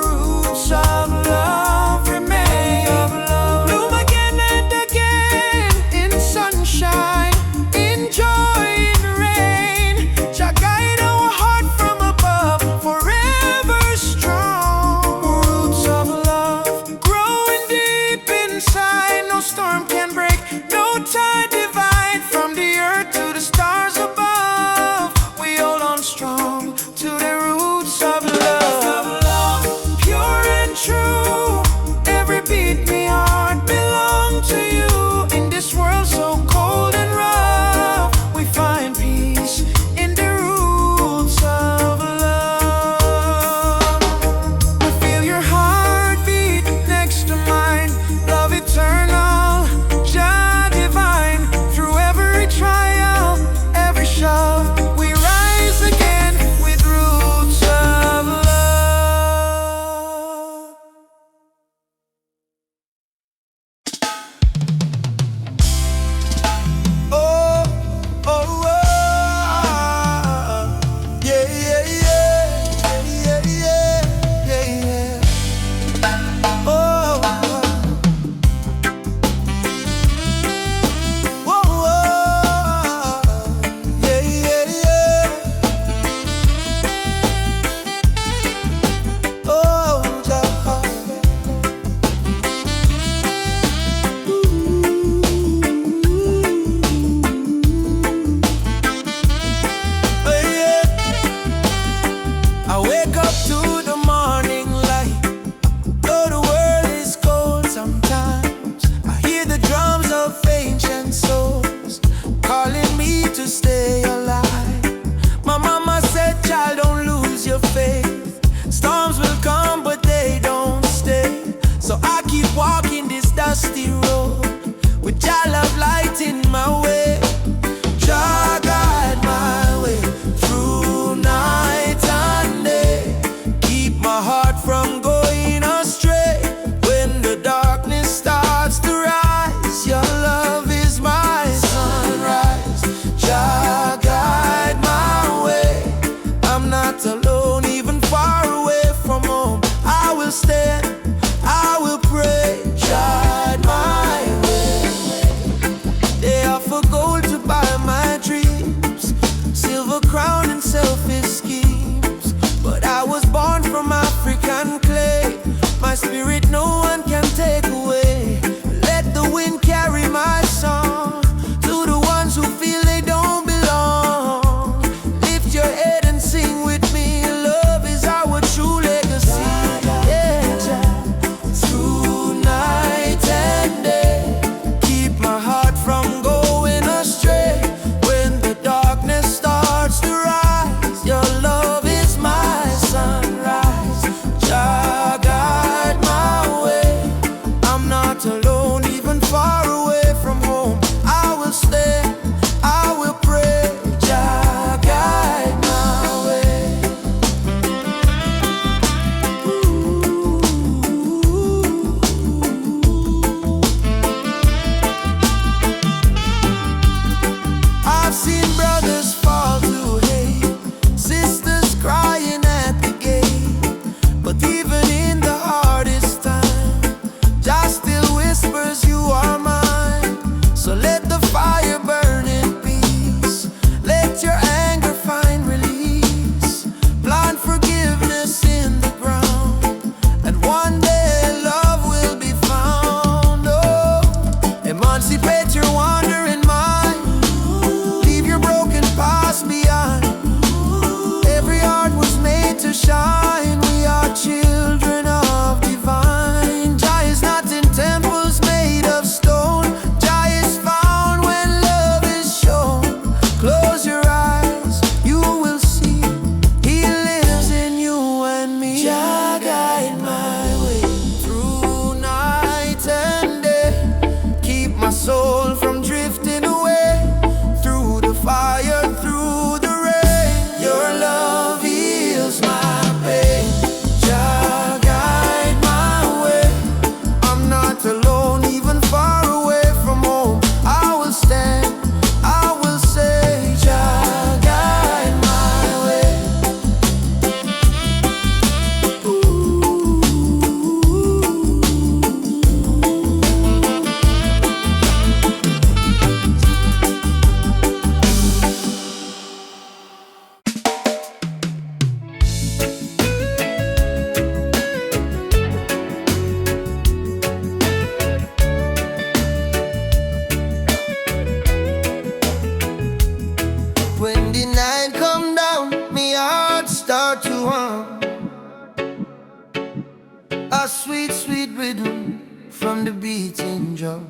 sweet, sweet rhythm from the beating drum.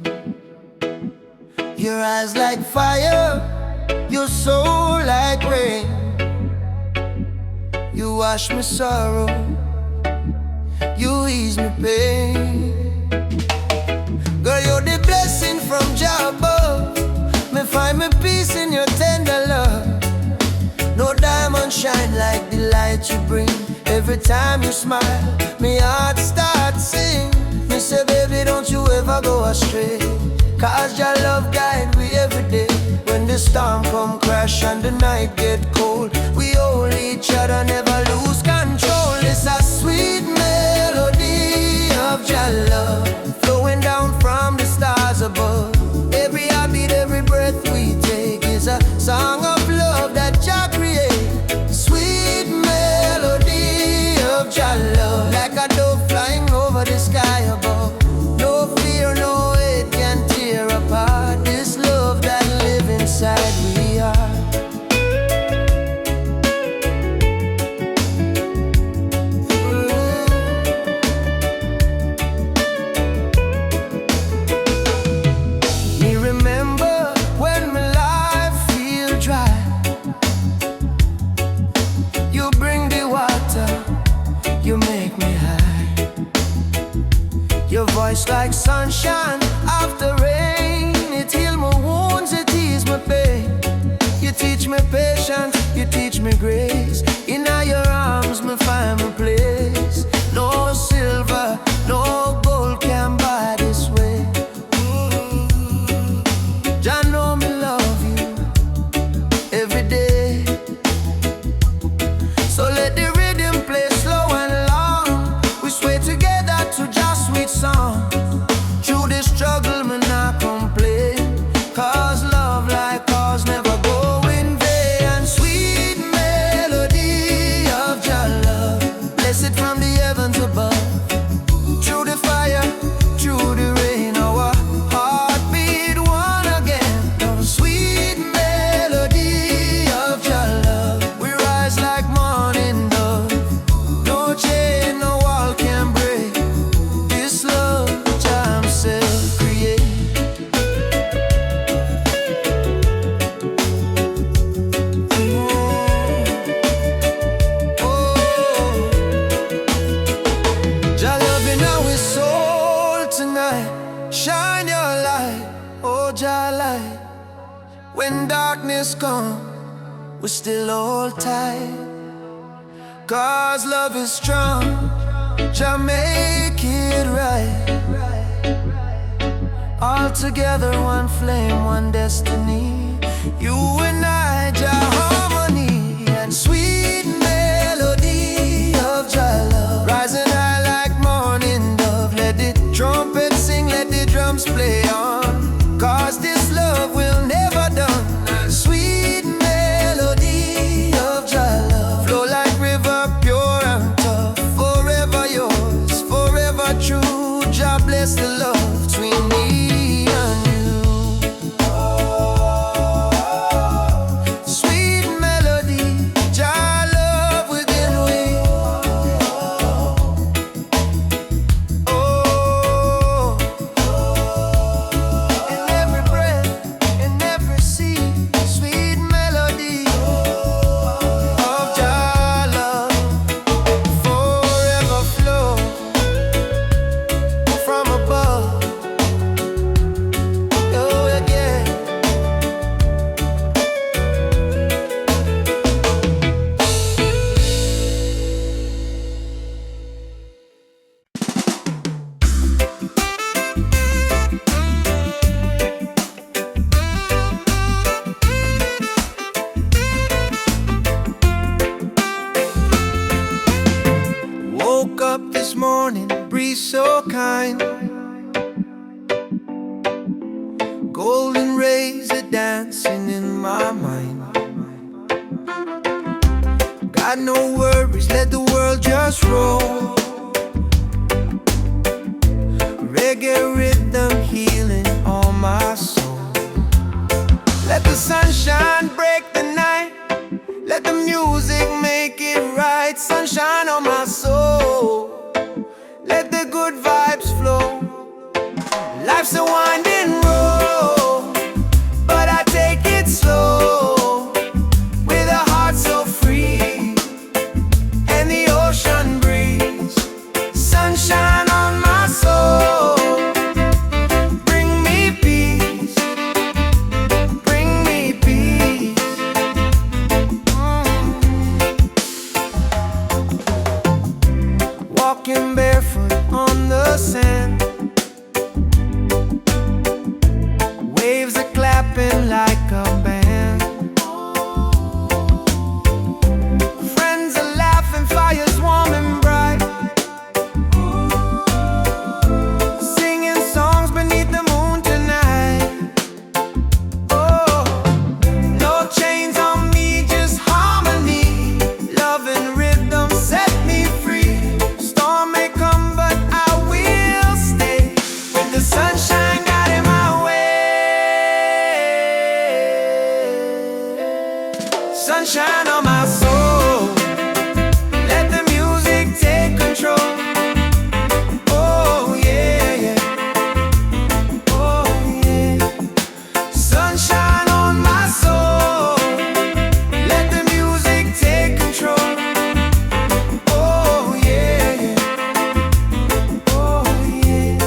Your eyes like fire, your soul like rain. You wash my sorrow, you ease my pain. Girl, you're the blessing from Jah above. Me find my peace in your tender love. No diamond shine like the light you bring. Every time you smile, me heart starts sing. Me say, baby, don't you ever go astray, 'cause your love guide we every day. When the storm come crash and the night get cold, we hold each other, never lose control. It's a sweet melody of your love, flowing down from the stars above. Every heartbeat, every breath we take is a song of love that Jah create. Sweet melody of your love, like a dove flying over the sky above. No fear, no hate can tear apart this love that live inside we are. Me remember when my life feel dry, you bring the water, you make me high. Your voice like sunshine after rain, it heal my wounds, it ease my pain. You teach me patience, you teach me grace. In your arms me find my place. No silver, no gold can buy this way. Jah know me love you every day. So let the rhythm play slow and long. We sway together to just sweet song. Through the struggle, me not complain, 'cause love like ours never go in vain. Sweet melody of your love, blessed from the heavens above. Through the fire, through the rain, our heartbeat one again. Sweet melody of your love, we rise like morning dove. No chain, no wall can break this love Jah himself create. Jah loving our soul tonight. Shine your light, oh Jah light. When darkness comes, we still hold tight, 'cause love is strong. Jah make it right. All together, one flame, one destiny. You and I, Jah harmony, and sweet melody of Jah love, rising high like morning dove. Let the trumpet sing, let the drums play on, 'cause this love will never done. Sweet melody of Jah love, flow like river, pure and tough. Forever yours, forever true. Jah bless the love between me and you. Sweet melody, Jah love within we. Oh, in every breath, in every sea, sweet melody of Jah love, forever flow from above. Oh yeah. Woke up this morning, breeze so kind. Golden rays are dancing in my mind. Got no worries, let the world just roll. Reggae rhythm healing all my soul. Let the sunshine break the night, let the music make it right. Sunshine on my soul, let the the good vibes flow. Life's a winding road, but I take it slow, with a heart so free, and the ocean breeze, sunshine on my soul. Bring me peace, bring me peace. Walking barefoot on the sand, waves are clapping like a band. Friends are laughing, fires warm and bright, singing songs beneath the moon tonight. Oh, no chains on me, just harmony. Love and rhythm set me free. Storm may come, but I will stay with the sunshine guiding my way. Sunshine on my soul, let the music take control. Oh yeah, yeah. Oh yeah. Sunshine on my soul, let the music take control. Oh yeah, yeah. Oh yeah.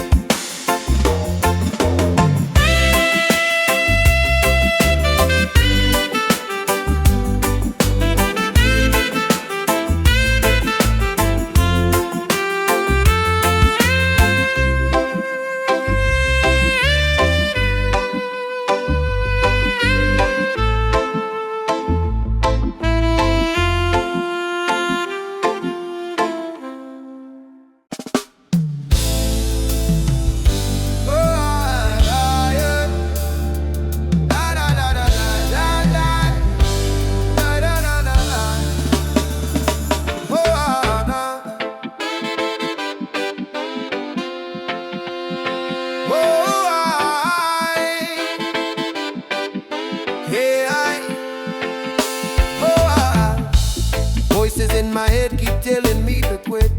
Voices in my head keep telling me to quit.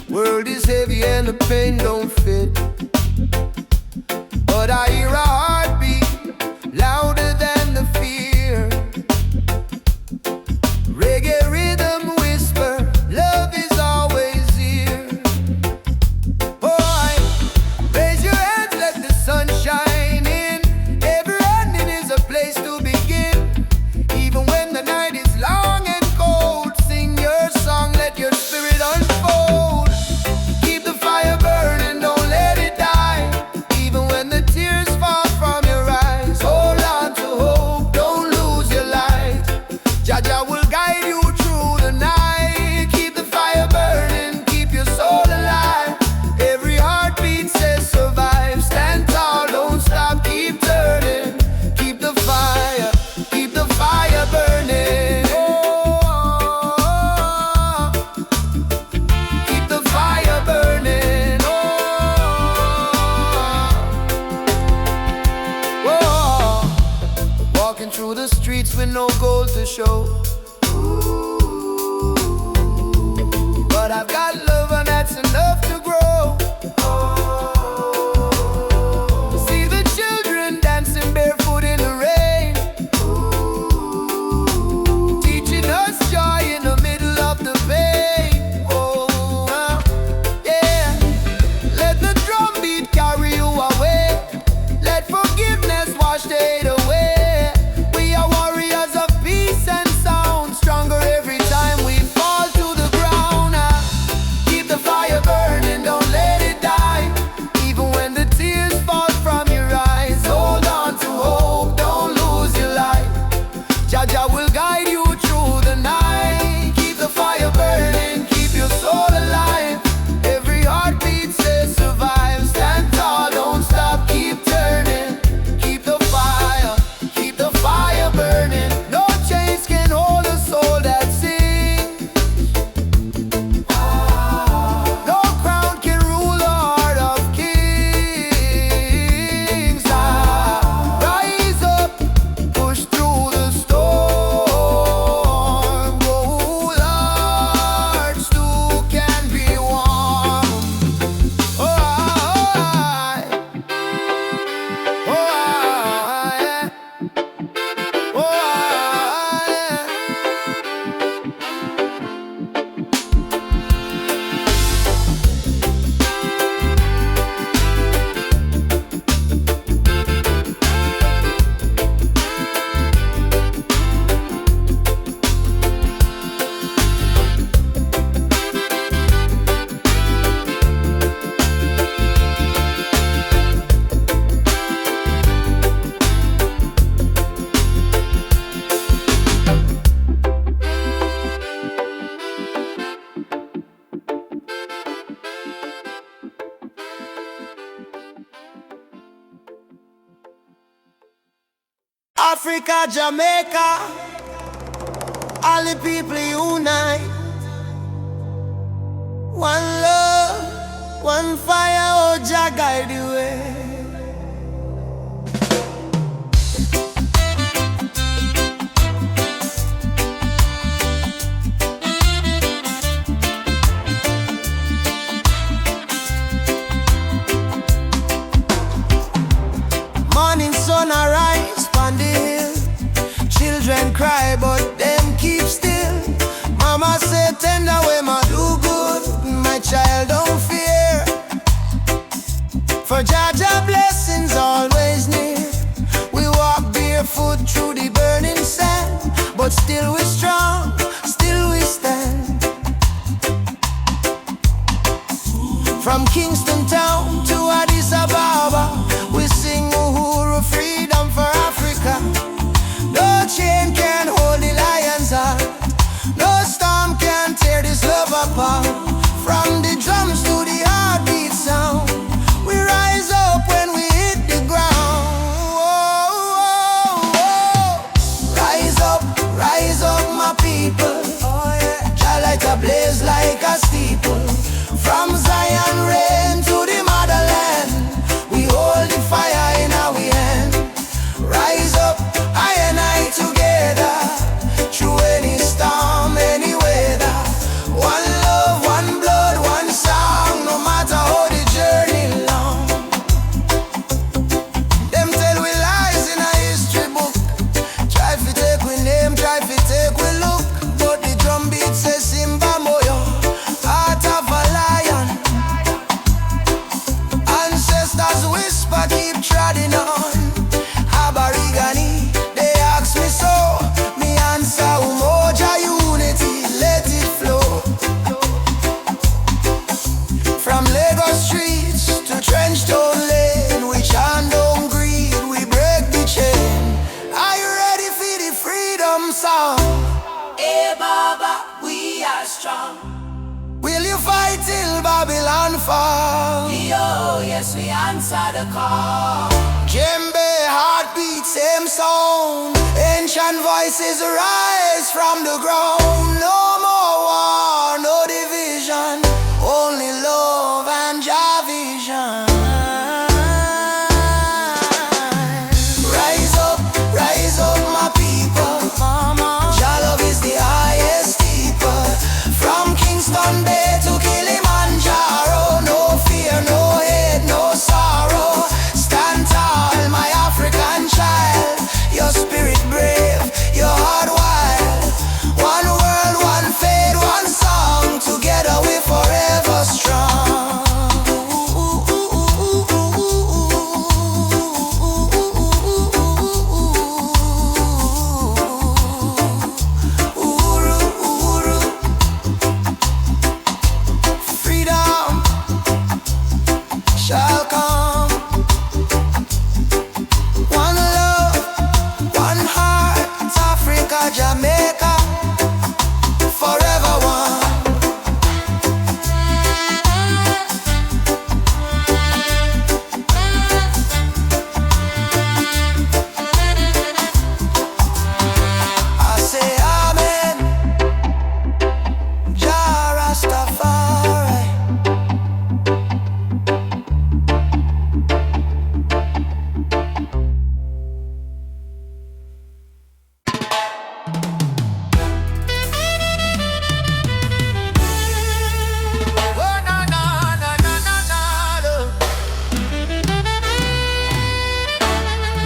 World is heavy and the pain don't fit, but I hear a heartbeat louder than the fear. Reggae rhythm whisper, love is always here. Boy, raise your hands, let the sun shine in. Every ending is a place to begin. Even when the night is long and cold, sing your song, let your spirit unfold. Keep the fire burning, don't let it die. Even when the tears fall from your eyes, hold on to hope, don't lose your light. Jah will guide you through the night. Keep the fire burning, keep your soul alive. Every heartbeat says survive. Stand tall, don't stop, keep turning. Keep the fire burning. Oh, keep the fire burning. Oh, walking through the streets with no gold to show, but I've got love and that's enough to grow. See the children dancing barefoot in the rain, teaching us joy in the middle of the pain. Oh, yeah. Let the drum beat carry you away. Let forgiveness wash the hate away. We are warriors of peace and sound, stronger every time we fall to the ground. Africa, Jamaica, all the people unite. One love, one fire, oh Jah guide the way. Morning sun arise on the hill. Children cry but them keep still. Mama say tender way ma do good. My child don't fear. For Jah Jah blessings always near. We walk barefoot through the burning sand, but still we strong, still we stand. From Kingston town to Addis Ababa, we sing Uhuru, freedom for Africa. No chain can hold the lion's heart. No storm can tear this love apart. From the drums to the heartbeat sound, we rise up when we hit the ground. Oh, oh, oh. Rise up my people. Jah light a blaze like a steeple. From Zion rain to the motherland, we hold the fire in our hand. Rise up, I and I together, through any storm, any weather. One love, one blood, one song, no matter how the journey long. Them tell we lies in a history book. Try to take we name, try to take we look, but the drum beat says Simba Moyo, heart of a lion. Ancestors whisper, keep treading on. Aborigine, they ask me so. Me answer, Umoja unity, let it flow. From Lagos streets to Trenchtown Lane, we chant down greed, we break the chain. Are you ready for the freedom song? Hey Baba, we are strong. Will you fight till Babylon fall? Yo, yes, we answer the call. Djembe, heartbeat, same sound. Ancient voices rise from the ground. No more war, no division, only love and Jah vision. Rise up, my people. Jah love is the highest steeple. From Kingston Bay to Kilimanjaro, no fear, no hate, no sorrow. Stand tall, my African child. Your spirit brave, your heart wild. One world, one faith, one song. Together we forever strong. Uhuru, uhuru. Freedom shall come. One love, one heart, Africa, Jamaica, forever one. I say amen, Jah Rastafari. Oh, na, na, na, na, na, na.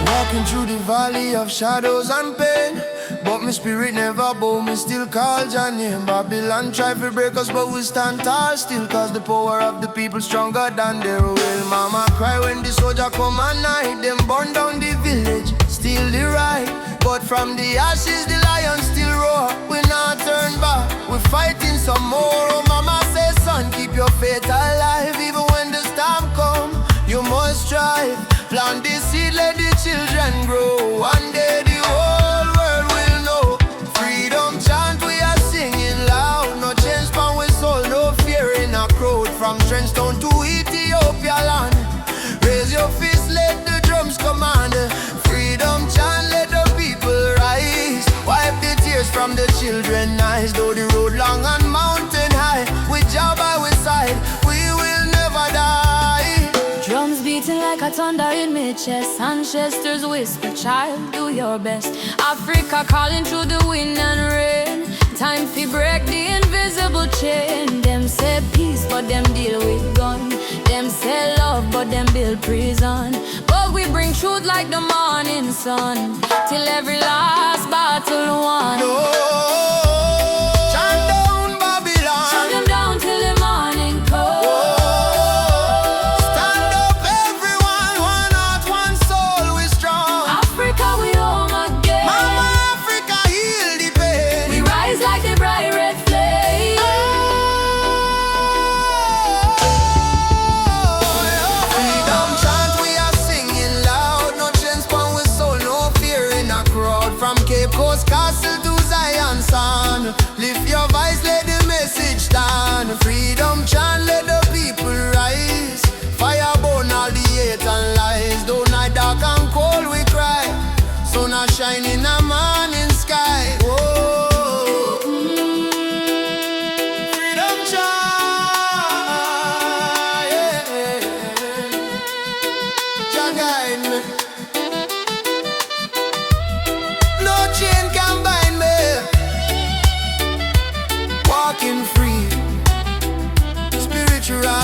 Walking through the valley of shadows and pain, but my spirit never bow, me still call Jah name. Babylon try to break us, but we stand tall still, cause the power of the people stronger than their will. Mama cry when the soldier come at night. Them burn down the village, still the right. But from the ashes the lion still roar. We not turn back, we fighting some more. Oh mama say son, keep your faith alive. Even when the storm come, you must strive. Plant the seed, let the children grow. One day the whole world will know. Freedom chant we are singing loud. No change from we soul, no fear in a crowd. From Trenchtown to Ethiopia land, raise your fist, let the drums command. Freedom chant, let the people thunder in my chest. Ancestors whisper, child, do your best. Africa calling through the wind and rain. Time to break the invisible chain. Them say peace, but them deal with gun. Them say love, but them build prison. But we bring truth like the morning sun, till every last battle won. No. Chant down Babylon. Shut them down till the morning comes. Stand up everyone, one heart, one soul, we strong. Africa, we home again. Mama Africa, heal the pain. We rise like the bright red flame. Freedom chant, we are singing loud. No chains pon we soul, no fear in a crowd. From Cape Coast Castle to Zion Sound, lift your voice, let the message stand. Freedom chant, let the people rise. Fire burn all the hate and lies. Though night dark and cold we cry, sun a shine in a morning sky. Whoa. Freedom chant, yeah. Jah guide me. No chain can bind me. Walking free, spiritual.